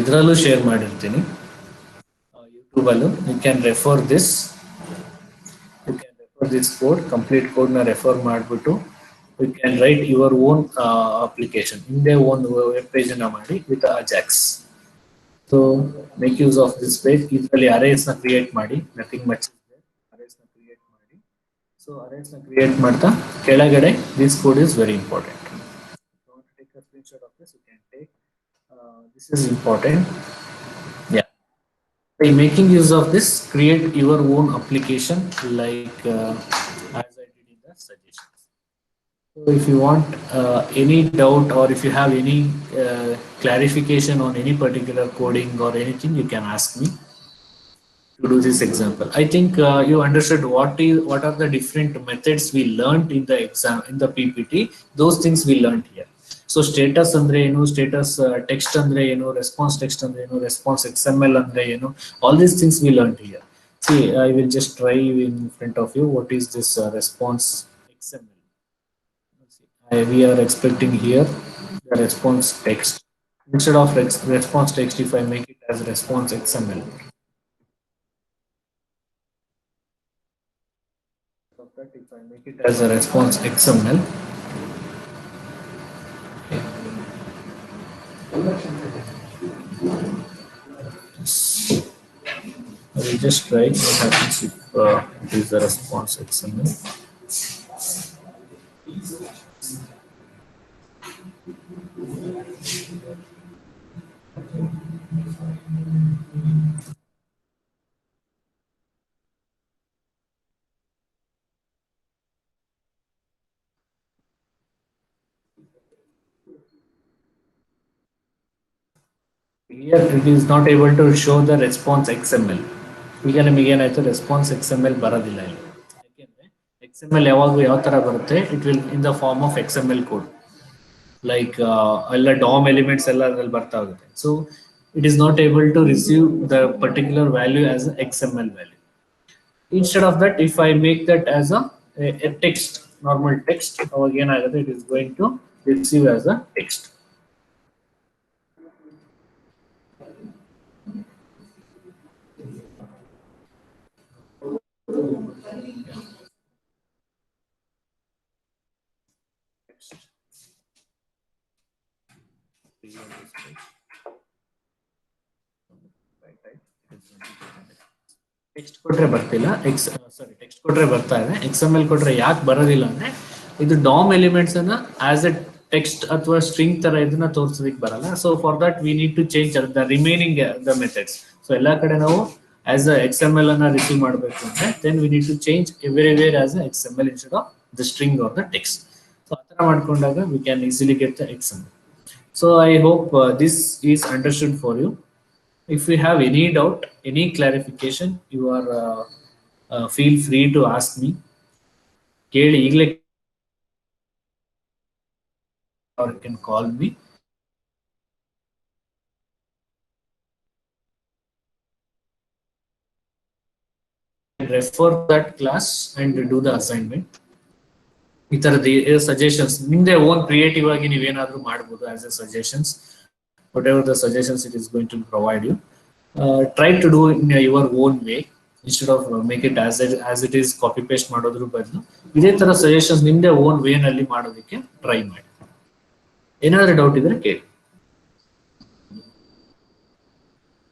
ಇದರಲ್ಲೂ share ಮಾಡಿರ್ತೀನಿ YouTube ಅಲ್ಲೂ. You can refer this, you can refer this code, complete code ನ refer ಮಾಡಿಬಿಟ್ಟು you can write your own application, ನಿಮ್ಮದೇ own web page ಅನ್ನ ಮಾಡಿ with Ajax. So make use of this page. ಇದರಲ್ಲಿ arrays ನ create ಮಾಡಿ, nothing much ಇದೆ, arrays ನ ಕ್ರಿಯೇಟ್ ಮಾಡಿ. ಸೊ ಅರೇಸ್ ನ ಕ್ರಿಯೇಟ್ ಮಾಡ್ತಾ ಕೆಳಗಡೆ this code is very important. Take a screenshot of this, you can take. This is important. Yeah. By making use of this, create your own application like as I did in the suggestions. So if you want any doubt or if you have any clarification on any particular coding or anything, you can ask me to do this example. I think you understood what are the different methods we learned in the exam, in the PPT. Those things we learned here. So status ಅಂದ್ರೆ ಏನು, status text ಅಂದ್ರೆ ಏನು, response text ಅಂದ್ರೆ ಏನು, response XML ಅಂದ್ರೆ ಏನು, all these things we learn here. See I will just try in front of you what is this response XML. We are expecting here the response text. Instead of response text, if I make it as response XML, if I make it as a response XML, I will just try what happens if it is the response XML. Here it is not able to show the response XML. ಈಗ ನಿಮಗೆ ಏನಾಯ್ತು response XML ಬರೋದಿಲ್ಲ ಇಲ್ಲಿ. ಯಾಕೆಂದ್ರೆ XML ಯಾವಾಗ ಯಾವ ತರ ಬರುತ್ತೆ, it will in the form of XML code, like ಎಲ್ಲ DOM ಎಲಿಮೆಂಟ್ಸ್ ಎಲ್ಲ ಅದ್ರಲ್ಲಿ ಬರ್ತಾ ಹೋಗುತ್ತೆ. So it is not able to receive the particular value as an XML value. Instead of that, if I make that as a text, normal text, again it is going to receive as a text. Text ಕೊಟ್ರೆ ಬರ್ತಿಲ್ಲ, text ಕೊಟ್ರೆ ಬರ್ತಾ ಇದೆ. XML ಕೊಟ್ರೆ ಯಾಕೆ ಬರೋದಿಲ್ಲ ಅಂದ್ರೆ ಇದು DOM ಎಲಿಮೆಂಟ್ಸ್ ಅನ್ನ ಆಸ್ ಎ ಟೆಕ್ಸ್ಟ್ ಅಥವಾ ಸ್ಟ್ರಿಂಗ್ ತರ ಇದನ್ನ ತೋರಿಸೋದಕ್ಕೆ ಬರಲ್ಲ. So for that we need to change the remaining the methods. So ಎಲ್ಲಾ ಕಡೆ ನಾವು ಆಸ್ ಅ XML ಅನ್ನ ರಿಸೀವ್ ಮಾಡಬೇಕು ಅಂದ್ರೆ then we need to change everywhere as a XML instead of the string or the text. So ಆ ತರ ಮಾಡ್ಕೊಂಡಾಗ we can easily get the XML. So I hope this is understood for you. If you have any doubt, any clarification, you are feel free to ask me. Keli igle or you can call me. Refer that class and do the assignment. ಈ ತರದ suggestions ನಿಮ್ದೆ own creative ಆಗಿ ನೀವೇನಾದ್ರೂ ಮಾಡಬಹುದು as A suggestions. whatever the suggestions it is going to provide you, try to do in your own way instead of make it as it is copy paste ಮಾಡೋದ್ರ ಬದಲು ಇದೇ ತರ suggestions ನಿಮ್ದೆ own way ನಲ್ಲಿ ಮಾಡೋದಕ್ಕೆ try ಮಾಡಿ. ಏನಾದರೂ doubt ಇದ್ರೆ ಕೇಳಿ.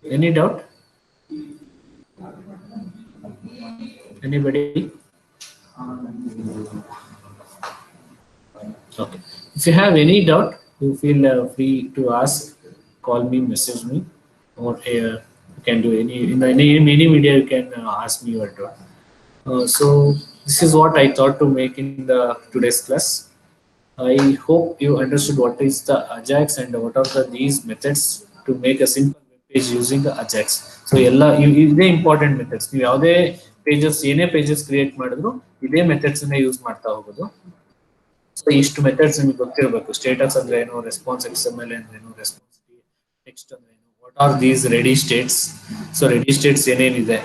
Any doubt? anybody? Okay, if you have any doubt, you feel free to ask, call me, message me, or you can do any media you can ask me your doubt. So this is what I thought to make in the today's class. I hope you understood what is the Ajax and what are these methods to make a simple web page using the Ajax. So ella ide important methods. ನೀವು ಯಾವುದೇ pages ಏನೇ pages create ಮಾಡಿದ್ರು ಇದೇ methods ಅನ್ನ use ಮಾಡ್ತಾ ಹೋಗೋದು. So ಇಷ್ಟು methods ನಿಮಗೆ ಗೊತ್ತಿರಬೇಕು. ಸ್ಟೇಟಸ್ ಅಂದ್ರೆ ಏನು, ರೆಸ್ಪಾನ್ಸ್ XML ಅಂದ್ರೆ ಏನು, ರೆಸ್ಪಾನ್ಸ್ ಟೆಕ್ಸ್ಟ್ ಅಂದ್ರೆ ಏನು, what are these ready States. So ready States ಏನೇನಿದೆ,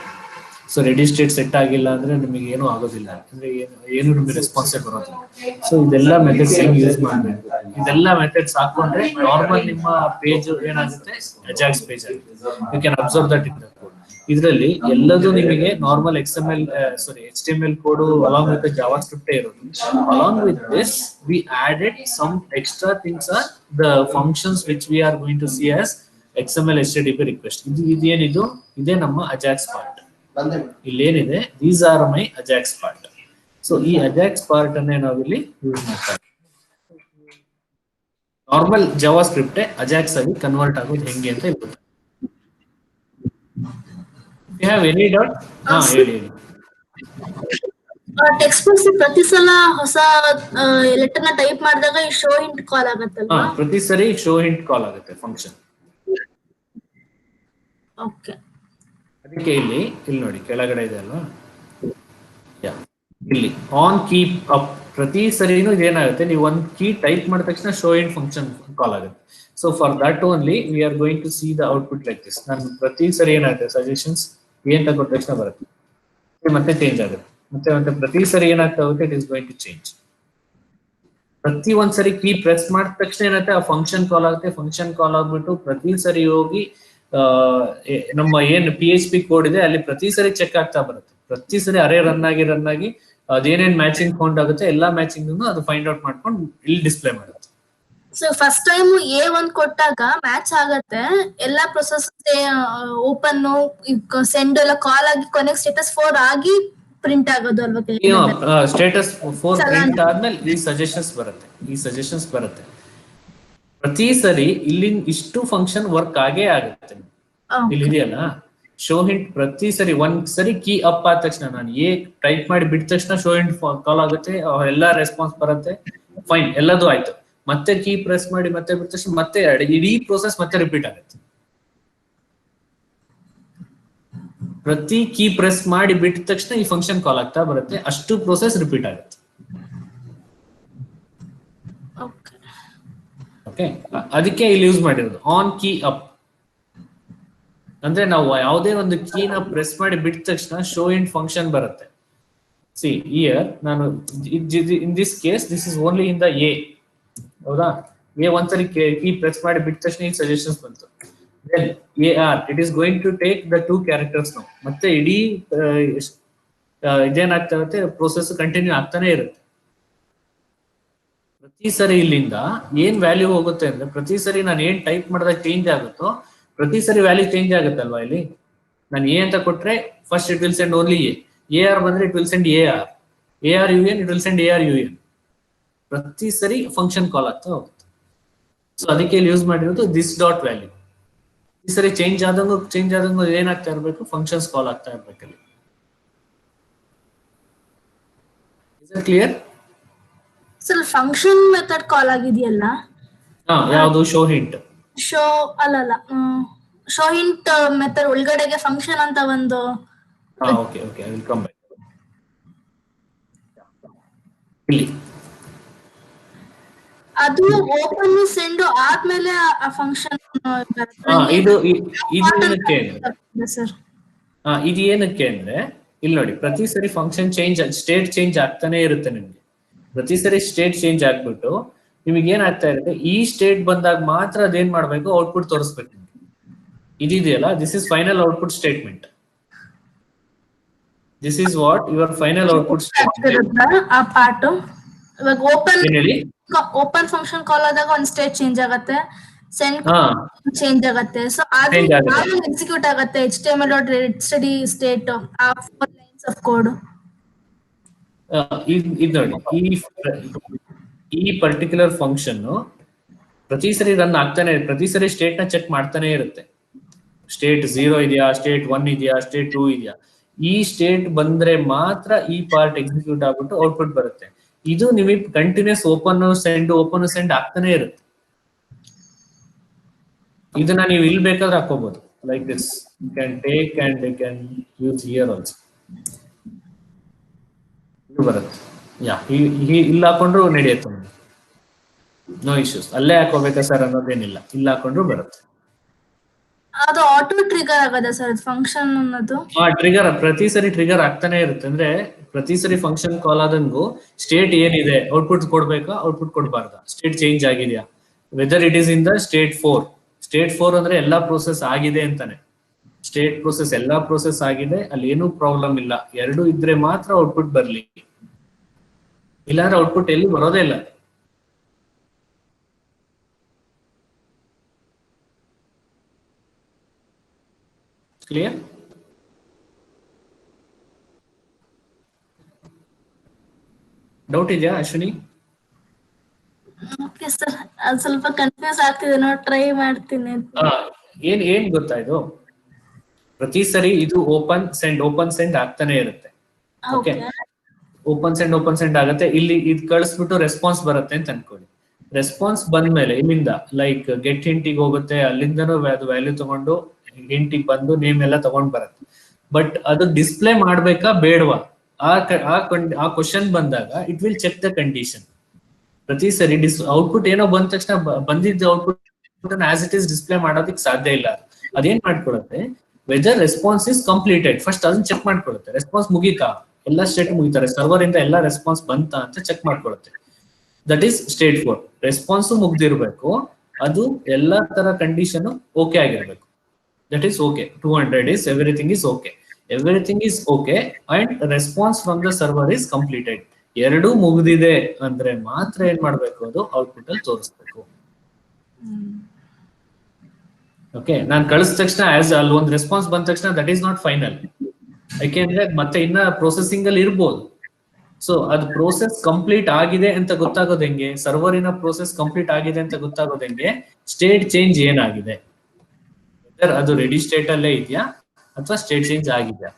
ಸೊ ರೆಡಿ ಸ್ಟೇಟ್ ಸೆಟ್ ಆಗಿಲ್ಲ ಅಂದ್ರೆ ನಿಮಗೆ ಏನೂ ಆಗೋದಿಲ್ಲ, ಅಂದ್ರೆ ಏನು ನಿಮಗೆ ರೆಸ್ಪಾನ್ಸೇ ಬರೋದಿಲ್ಲ. ಸೊ ಇದೆಲ್ಲ ಮೆಥಡ್ಸ್ ಯೂಸ್ ಮಾಡಬೇಕು. ಇದೆಲ್ಲ ಮೆಥಡ್ಸ್ ಹಾಕೊಂಡ್ರೆ ನಾರ್ಮಲ್ ನಿಮ್ಮ ಪೇಜ್ ಏನಾಗುತ್ತೆ, ಅಜಾಕ್ಸ್ ಪೇಜ್ ಆಗುತ್ತೆ. You can observe that in the code. ಇದರಲ್ಲಿ ಎಲ್ಲದೂ ನಿಮಗೆ normal HTML code along with the JavaScript ಇರೋದು. Along with this, we added some extra things are the functions which we are going to see as XML HTTP request. ಇದೇನಿದು, ಇದೇ ನಮ್ಮ Ajax part. ಇಲ್ಲೇನಿದೆ, these are my Ajax part. ಸೊ ಈ Ajax part ಅನ್ನೇ ನಾವಿಲ್ಲಿ use ಮಾಡ್ತಾ ಇದ್ದೀವಿ. ನಾರ್ಮಲ್ ಜಾವಾಸ್ಕ್ರಿಪ್ಟ್ ಅಜಾಕ್ಸ್ ಆಗಿ ಕನ್ವರ್ಟ್ ಆಗೋದು ಹೆಂಗೆ ಅಂತ ಹೇಳ್ಬೋದು. You have any doubt? ಹೇಳಿ. ಟೆಕ್ಸ್ಟ್ ಬಾಕ್ಸ್ ಪ್ರತಿ ಸಲ ಹೊಸ ಲೆಟರ್ ನ ಟೈಪ್ ಮಾಡಿದಾಗ ಈ ಶೋ ಹಿಂಟ್ ಕಾಲ್ ಆಗುತ್ತಲ್ವಾ? ಪ್ರತಿ ಸರಿ ಶೋ ಹಿಂಟ್ ಕಾಲ್ ಆಗುತ್ತೆ ಫಂಕ್ಷನ್. ಓಕೆ, ಅದಕ್ಕೆ ಇಲ್ಲಿ ನೋಡಿ ಕೆಳಗಡೆ ಇದೆ ಅಲ್ವಾ, ಇಲ್ಲಿ ಆನ್ ಕೀಪ್ ಅಪ್ ಪ್ರತಿ ಸರಿನೂ ಇದೇನಾಗುತ್ತೆ, ನೀವು ಒಂದು ಕೀ ಟೈಪ್ ಮಾಡಿದ ತಕ್ಷಣ ಶೋ ಹಿಂಟ್ ಫಂಕ್ಷನ್ ಕಾಲ್ ಆಗುತ್ತೆ. So for that only we are going to see the output like this. ನಾನು ಪ್ರತಿ ಸರಿ ಏನಾಗುತ್ತೆ ಸಜೆಷನ್ಸ್ ಏನ್ ತಗೊಂಡ ತಕ್ಷಣ ಬರುತ್ತೆ, ಮತ್ತೆ ಚೇಂಜ್ ಆಗುತ್ತೆ, ಮತ್ತೆ ಪ್ರತಿ ಸರಿ ಏನಾಗ್ತಾ ಹೋಗುತ್ತೆ, it is going to change. ಪ್ರತಿ ಒಂದ್ಸರಿ ಕೀ ಪ್ರೆಸ್ ಮಾಡಿದ ತಕ್ಷಣ ಏನಾಗುತ್ತೆ, ಆ ಫಂಕ್ಷನ್ ಕಾಲ್ ಆಗುತ್ತೆ. ಫಂಕ್ಷನ್ ಕಾಲ್ ಆಗ್ಬಿಟ್ಟು ಪ್ರತಿ ಸರಿ ಹೋಗಿ ನಮ್ಮ ಏನ್ PHP ಕೋಡ್ ಇದೆ ಅಲ್ಲಿ ಪ್ರತಿ ಸರಿ ಚೆಕ್ ಆಗ್ತಾ ಬರುತ್ತೆ. ಪ್ರತಿ ಸರಿ ಅರೇ ರನ್ ಆಗಿ ಅದೇನೇನ್ ಮ್ಯಾಚಿಂಗ್ ಫೌಂಡ್ ಆಗುತ್ತೆ ಎಲ್ಲಾ ಮ್ಯಾಚಿಂಗ್ ಅದು ಫೈಂಡ್ ಔಟ್ ಮಾಡ್ಕೊಂಡು ಇಲ್ಲಿ ಡಿಸ್ಪ್ಲೇ ಮಾಡುತ್ತೆ. ಸೊ ಫಸ್ಟ್ ಟೈಮ್ A1 ಕೊಟ್ಟಾಗ ಮ್ಯಾಚ್ ಆಗತ್ತೆ, ಎಲ್ಲಾ ಪ್ರೊಸೆಸ್ ಓಪನ್ ಸೆಂಡ್ ಎಲ್ಲ ಕಾಲ್ ಆಗಿ ಕೊನೆಗೆ ಸ್ಟೇಟಸ್ 4 ಆಗಿ ಪ್ರಿಂಟ್ ಆಗೋದು ಅಲ್ವಾ? ಸ್ಟೇಟಸ್ 4 ಪ್ರಿಂಟ್ ಆದ್ಮೇಲೆ ಈ ಸಜೆಷನ್ಸ್ ಬರುತ್ತೆ. ಪ್ರತಿ ಸರಿ ಇಲ್ಲಿ ಇಷ್ಟು ಫಂಕ್ಷನ್ ವರ್ಕ್ ಆಗೇ ಆಗುತ್ತೆ. ಇಲ್ಲಿ ಇದೆಯಲ್ಲ ಶೋ ಹಿಂಟ್, ಪ್ರತಿ ಸರಿ ಒಂದ್ ಸರಿ ಕೀ ಅಪ್ ಆದ ತಕ್ಷಣ ನಾನು ಟೈಪ್ ಮಾಡಿ ಬಿಟ್ಟ ತಕ್ಷಣ ಶೋ ಹಿಂಟ್ ಕಾಲ್ ಆಗುತ್ತೆ, ಎಲ್ಲಾ ರೆಸ್ಪಾನ್ಸ್ ಬರುತ್ತೆ, ಫೈನ್ ಎಲ್ಲದೂ ಆಯ್ತು. ಮತ್ತೆ ಕೀ ಪ್ರೆಸ್ ಮಾಡಿ ಮತ್ತೆ ಬಿಟ್ಟ ತಕ್ಷಣ ಮತ್ತೆ ಇಡೀ ಪ್ರೋಸೆಸ್ ಮತ್ತೆ ರಿಪೀಟ್ ಆಗುತ್ತೆ. ಪ್ರತಿ ಕೀ ಪ್ರೆಸ್ ಮಾಡಿ ಬಿಟ್ಟ ತಕ್ಷಣ ಈ ಫಂಕ್ಷನ್ ಕಾಲ್ ಆಗ್ತಾ ಬರುತ್ತೆ, ಅಷ್ಟು ಪ್ರೋಸೆಸ್ ರಿಪೀಟ್ ಆಗುತ್ತೆ. ಓಕೆ, ಅದಕ್ಕೆ ಇಲ್ಲಿ ಯೂಸ್ ಮಾಡಿರೋದು ಆನ್ ಕೀ ಅಪ್. ಅಂದ್ರೆ ನಾವು ಯಾವುದೇ ಒಂದು ಕೀನ ಪ್ರೆಸ್ ಮಾಡಿ ಬಿಟ್ಟ ತಕ್ಷಣ ಶೋ ಇನ್ ಫಂಕ್ಷನ್ ಬರುತ್ತೆ. ಸಿ ಹಿಯರ್ ನಾನು in this case this is only in the a, ಹೌದಾ? ಎ ಒಂದ್ಸರಿ ಕೀ ಪ್ರೆಸ್ ಮಾಡಿ ಬಿಟ್ಟ ತಕ್ಷಣ ಈ ಸಜೆಷನ್ಸ್ ಬಂತು. Then a are it is going to take the 2 characters ನಾವು, ಮತ್ತೆ ಇಡೀ ಇದೇನಾಗ್ತಾ ಇರುತ್ತೆ, ಪ್ರೋಸೆಸ್ ಕಂಟಿನ್ಯೂ ಆಗ್ತಾನೆ ಇರುತ್ತೆ. ಪ್ರತಿ ಸರಿ ಇಲ್ಲಿಂದ ಏನ್ ವ್ಯಾಲ್ಯೂ ಹೋಗುತ್ತೆ ಅಂದ್ರೆ, ಪ್ರತಿ ಸರಿ ನಾನು ಏನ್ ಟೈಪ್ ಮಾಡಿದಾಗ ಚೇಂಜ್ ಆಗುತ್ತೋ ಪ್ರತಿ ಸರಿ ವ್ಯಾಲ್ಯೂ ಚೇಂಜ್ ಆಗುತ್ತಲ್ವಾ. ಇಲ್ಲಿ ನಾನು ಎ ಅಂತ ಕೊಟ್ರೆ first it will send only A R ಬಂದ್ರೆ it will send A R U N, it will send A R U N. ಪ್ರತಿ ಸರಿ ಫಂಕ್ಷನ್ ಕಾಲ್ ಆಗ್ತಾ ಹೋಗುತ್ತೆ. ಸೊ ಅದಕ್ಕೆ ಇಲ್ಲಿ ಯೂಸ್ ಮಾಡಿರೋದು ದಿಸ್ ಡಾಟ್ ವ್ಯಾಲ್ಯೂ. ಈ ಸರಿ ಚೇಂಜ್ ಆದಂಗೂ ಏನಾಗ್ತಾ ಇರಬೇಕು, ಫಂಕ್ಷನ್ಸ್ ಕಾಲ್ ಆಗ್ತಾ ಇರ್ಬೇಕಲ್ಲಿ. Is it clear? Sir function method call ಆಗಿದೆಯಲ್ಲ, ಯಾವುದು? Show hint. ಶೋ ಅಲ್ಲಲ್ಲ, ಶೋ ಹಿಂಟ್ ಮೆಥಡ್ ಒಳಗಡೆಗೆ ಫಂಕ್ಷನ್ ಅಂತ ಒಂದು. Okay okay, I will come back. ಇಲ್ಲಿ ಅದು ಓಪನ್ ಸೆಂಡ್ ಆದ್ಮೇಲೆ ಆ ಫಂಕ್ಷನ್ ಇದು ಏನಕ್ಕೆ ಸರ್? ಇದು ಏನಕ್ಕೆ ಅಂದ್ರೆ, ಇಲ್ಲಿ ನೋಡಿ, ಪ್ರತಿ ಸರಿ ಫಂಕ್ಷನ್ ಚೇಂಜ್, ಸ್ಟೇಟ್ ಚೇಂಜ್ ಆಗ್ತಾನೆ ಇರುತ್ತೆ ನಿಮ್ಗೆ. ಪ್ರತಿ ಸರಿ ಸ್ಟೇಟ್ ಚೇಂಜ್ ಆಗ್ಬಿಟ್ಟು ನಿಮಗೆ ಏನಾಗ್ತಾ ಇರುತ್ತೆ, ಈ ಸ್ಟೇಟ್ ಬಂದಾಗ ಮಾತ್ರ ಅದೇನ್ ಮಾಡ್ಬೇಕು, ಔಟ್ಪುಟ್ ತೋರಿಸ್ಬೇಕು ನಿಮ್ಗೆ. ಇದೆಯಲ್ಲ, this is final output statement. This is what your final output statement. ಆ ಪಾರ್ಟ್ ಇವಾಗ ಹೇಳಿ. ಓಪನ್ ಫಂಕ್ಷನ್ ಕಾಲ್ ಆದಾಗ ಒಂದು ಸ್ಟೇಟ್ ಚೇಂಜ್ ಆಗುತ್ತೆ, ಸೆಂಡ್ ಚೇಂಜ್ ಆಗುತ್ತೆ. ಸೊ ಅದು ಎಕ್ಸಿಕ್ಯೂಟ್ ಆಗುತ್ತೆ HTML.ready state ಆ 4 ಲೈನ್ಸ್ ಆಫ್ ಕೋಡ್. ಇದು ನೋಡಿ, ಈ ಪರ್ಟಿಕ್ಯುಲರ್ ಫಂಕ್ಷನ್ ಪ್ರತಿ ಸರಿ ರನ್ ಆಗ್ತಾನೆ, ಪ್ರತಿ ಸರಿ ಸ್ಟೇಟ್ ನ ಚೆಕ್ ಮಾಡ್ತಾನೆ ಇರುತ್ತೆ. ಸ್ಟೇಟ್ 0 ಇದೆಯಾ, ಸ್ಟೇಟ್ 1 ಇದೆಯಾ, ಸ್ಟೇಟ್ 2 ಇದೆಯಾ. ಈ ಸ್ಟೇಟ್ ಬಂದ್ರೆ ಮಾತ್ರ ಈ ಪಾರ್ಟ್ ಎಕ್ಸಿಕ್ಯೂಟ್ ಆಗ್ಬಿಟ್ಟು ಔಟ್ಪುಟ್ ಬರುತ್ತೆ. ಇದು ನಿಮಗೆ ಕಂಟಿನ್ಯೂಸ್ ಓಪನ್ ಸೆಂಡ್ ಆಗ್ತಾನೆ ಇರುತ್ತೆ. ಇದನ್ನ ನೀವು ಇಲ್ಲಿ ಬೇಕಾದ್ರೆ ಹಾಕೋಬಹುದು, like this. You can take and you can use here also. ಇದು ಬರುತ್ತೆ. ಇಲ್ಲಿ ಹಾಕೊಂಡ್ರು ನಡೆಯುತ್ತೆ, ನೋ ಇಶ್ಯೂಸ್. ಅಲ್ಲೇ ಹಾಕೋಬೇಕಾ ಸರ್ ಅನ್ನೋದೇನಿಲ್ಲ, ಇಲ್ಲಿ ಹಾಕೊಂಡ್ರು ಬರುತ್ತೆ. ಅದು ಆಟೋ ಟ್ರಿಗರ್ ಆಗದ ಸರ್ ಫಂಕ್ಷನ್ ಅನ್ನೋದು? ಟ್ರಿಗರ್ ಪ್ರತಿ ಸರಿ ಟ್ರಿಗರ್ ಆಗ್ತಾನೆ ಇರುತ್ತೆ. ಅಂದ್ರೆ ಪ್ರತಿ ಸರಿ ಫಂಕ್ಷನ್ ಕಾಲ್ ಆದಂಗೂ ಸ್ಟೇಟ್ ಏನಿದೆ, ಔಟ್ಪುಟ್ ಕೊಡ್ಬೇಕಾ, ಔಟ್ಪುಟ್ ಕೊಡಬಾರ್ದಾ, ಸ್ಟೇಟ್ ಚೇಂಜ್ ಆಗಿದೆಯಾ, weather it is in the state 4. State 4 ಅಂದ್ರೆ ಎಲ್ಲಾ ಪ್ರೋಸೆಸ್ ಆಗಿದೆ ಅಂತಾನೆ. ಸ್ಟೇಟ್ ಪ್ರೋಸೆಸ್ ಎಲ್ಲಾ ಪ್ರೋಸೆಸ್ ಆಗಿದೆ, ಅಲ್ಲಿ ಏನೂ ಪ್ರಾಬ್ಲಮ್ ಇಲ್ಲ. 2 ಇದ್ರೆ ಮಾತ್ರ ಔಟ್ಪುಟ್ ಬರ್ಲಿ, ಇಲ್ಲಾಂದ್ರೆ ಔಟ್ಪುಟ್ ಎಲ್ಲಿ ಬರೋದೇ ಇಲ್ಲ. ಕ್ಲಿಯರ್? ಡೌಟ್ ಇದೆಯಾ ಅಶ್ವಿನಿ? ಓಕೆ ಸರ್, ಅದು ಸ್ವಲ್ಪ ಕನ್ಫ್ಯೂಸ್ ಆಗ್ತಿದೆ, ನೋಡಿ ಟ್ರೈ ಮಾಡ್ತೀನಿ. ಏನ್ ಗೊತ್ತಾ, ಇದು ಪ್ರತಿ ಸರಿ ಇದು ಓಪನ್ ಸೆಂಡ್ ಆಗ್ತಾನೆ ಇರುತ್ತೆ. ಓಕೆ, ಓಪನ್ ಸೆಂಡ್ ಆಗುತ್ತೆ. ಇಲ್ಲಿ ಇದು ಕಳಿಸ್ಬಿಟ್ಟು ರೆಸ್ಪಾನ್ಸ್ ಬರುತ್ತೆ ಅಂತ ಅನ್ಕೊಳ್ಳಿ. ರೆಸ್ಪಾನ್ಸ್ ಬಂದ್ಮೇಲೆ ಇಲ್ಲಿಂದ ಲೈಕ್ ಗೆಟ್ ಹಿಂಟಿಗೆ ಹೋಗುತ್ತೆ, ಅಲ್ಲಿಂದನೂ ಅದು ವ್ಯಾಲ್ಯೂ ತಗೊಂಡು ಹಿಂಟಿಗೆ ಬಂದು ನೇಮ್ ಎಲ್ಲ ತಗೊಂಡ್ ಬರುತ್ತೆ. ಬಟ್ ಅದು ಡಿಸ್ಪ್ಲೇ ಮಾಡ್ಬೇಕಾ ಬೇಡವಾ, ಆ ಕ್ವಶನ್ ಬಂದಾಗ it will check the condition. ಪ್ರತಿ ಸರಿ ಔಟ್ಪುಟ್ ಏನೋ ಬಂದ ತಕ್ಷಣ ಬಂದಿದ್ದ output as it is display ಮಾಡೋದಕ್ಕೆ ಸಾಧ್ಯ ಇಲ್ಲ. ಅದೇನ್ ಮಾಡ್ಕೊಳುತ್ತೆ, whether response is completed, first ಅದನ್ನ ಚೆಕ್ ಮಾಡ್ಕೊಳುತ್ತೆ. ರೆಸ್ಪಾನ್ಸ್ ಮುಗೀತಾ, ಎಲ್ಲ ಸ್ಟೇಟ್ ಮುಗಿತಾರೆ, ಸರ್ವರ್ ಇಂದ ಎಲ್ಲ ರೆಸ್ಪಾನ್ಸ್ ಬಂತ ಅಂತ ಚೆಕ್ ಮಾಡ್ಕೊಳುತ್ತೆ. That is state 4. ರೆಸ್ಪಾನ್ಸ್ ಮುಗ್ದಿರ್ಬೇಕು, ಅದು ಎಲ್ಲಾ ತರ ಕಂಡೀಷನ್ ಓಕೆ ಆಗಿರ್ಬೇಕು. That is okay. 200 is everything is okay. Everything is okay and response from the server is completed. 2 ಮುಗಿದಿದೆ ಅಂದ್ರೆ ಮಾತ್ರ ಏನ್ ಮಾಡ್ಬೇಕು, ಅದು ಔಟ್ಪುಟ್ ಅಲ್ಲಿ ತೋರಿಸ್ಬೇಕು. ಓಕೆ, ನಾನು ಕಳಿಸಿದ ತಕ್ಷಣ ಅಲ್ಲಿ ಒಂದು ರೆಸ್ಪಾನ್ಸ್ ಬಂದ ತಕ್ಷಣ ದಟ್ ಈಸ್ ನಾಟ್ ಫೈನಲ್. ಯಾಕೆಂದ್ರೆ ಮತ್ತೆ ಇನ್ನ ಪ್ರೊಸೆಸಿಂಗ್ ಅಲ್ಲಿ ಇರ್ಬೋದು. ಸೊ ಅದು ಪ್ರೋಸೆಸ್ ಕಂಪ್ಲೀಟ್ ಆಗಿದೆ ಅಂತ ಗೊತ್ತಾಗೋದು ಹೆಂಗೆ, ಸರ್ವರಿನ ಪ್ರೋಸೆಸ್ ಕಂಪ್ಲೀಟ್ ಆಗಿದೆ ಅಂತ ಗೊತ್ತಾಗೋದು ಹೆಂಗೆ, ಸ್ಟೇಟ್ ಚೇಂಜ್ ಏನಾಗಿದೆ, ಅದು ರೆಡಿ ಸ್ಟೇಟ್ ಅಲ್ಲೇ ಇದೆಯಾ ಅಥವಾ ಸ್ಟೇಟ್ ಚೇಂಜ್ ಆಗಿದೆಯಾ.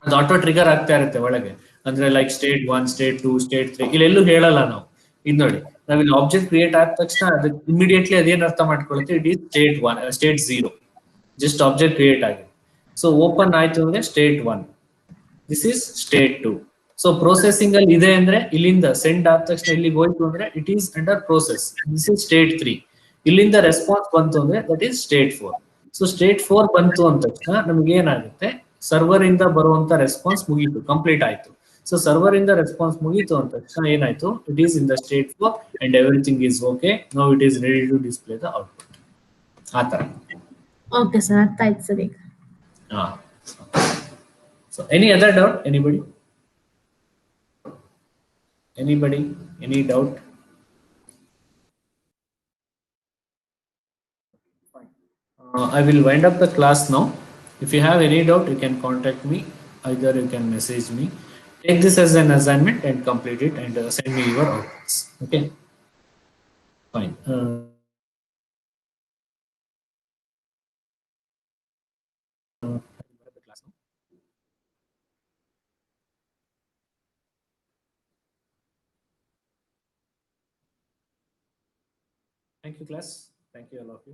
ಅದು ಆಟೋ ಟ್ರಿಗರ್ ಆಗ್ತಾ ಇರುತ್ತೆ ಒಳಗೆ. ಅಂದ್ರೆ ಲೈಕ್ ಸ್ಟೇಟ್ 1, ಸ್ಟೇಟ್ 2, ಸ್ಟೇಟ್ 3 ಇಲ್ಲೆಲ್ಲೂ ಹೇಳಲ್ಲ ನಾವು. ಇದು ನೋಡಿ, ನಾವಿಲ್ಲಿ ಆಬ್ಜೆಕ್ಟ್ ಕ್ರಿಯೇಟ್ ಆದ ತಕ್ಷಣ ಅದು ಇಮಿಡಿಯೇಟ್ಲಿ ಅದೇನ್ ಅರ್ಥ ಮಾಡ್ಕೊಳ್ಳುತ್ತೆ, it is state 1, state 0, just object create ಆಗಿದೆ. ಸೊ ಓಪನ್ ಆಯ್ತು ಅಂದ್ರೆ state 1. This is state 2. So processing ಅಲ್ಲಿ ಇದೆ ಅಂದ್ರೆ ಇಲ್ಲಿಂದ ಸೆಂಡ್ ಆದ ತಕ್ಷಣ ಇಲ್ಲಿಗೆ ಹೋಯ್ತು ಅಂದ್ರೆ it is under process. This is state 3. ಇಲ್ಲಿಂದ ರೆಸ್ಪಾನ್ಸ್ ಬಂತು ಅಂದ್ರೆ that is state 4. So state 4 ಬಂತು ಅಂದ ತಕ್ಷಣ ನಮ್ಗೆ ಏನಾಗುತ್ತೆ, ಸರ್ವರ್ ಇಂದ ಬರುವಂತ ರೆಸ್ಪಾನ್ಸ್ ಮುಗೀತು, ಕಂಪ್ಲೀಟ್ ಆಯ್ತು. ಸೊ ಸರ್ವರ್ ಇಂದ ರೆಸ್ಪಾನ್ಸ್ ಮುಗೀತು ಅಂತ ತಕ್ಷಣ ಏನಾಯ್ತು, it is in the state 4 and everything is okay. Now it is ready to display the output. ಆ ತರ. ಓಕೆ ಸರ್, ಅರ್ಥ ಆಯ್ತು ಸರ್ ಈಗ. ಹಾ. So any other doubt, anybody? Anybody? Any doubt? I will wind up the class now. If you have any doubt, you can contact me. Either you can message me. Take this as an assignment and complete it and send me your outputs. Okay. Fine. Thank you, class. Thank you, all of you.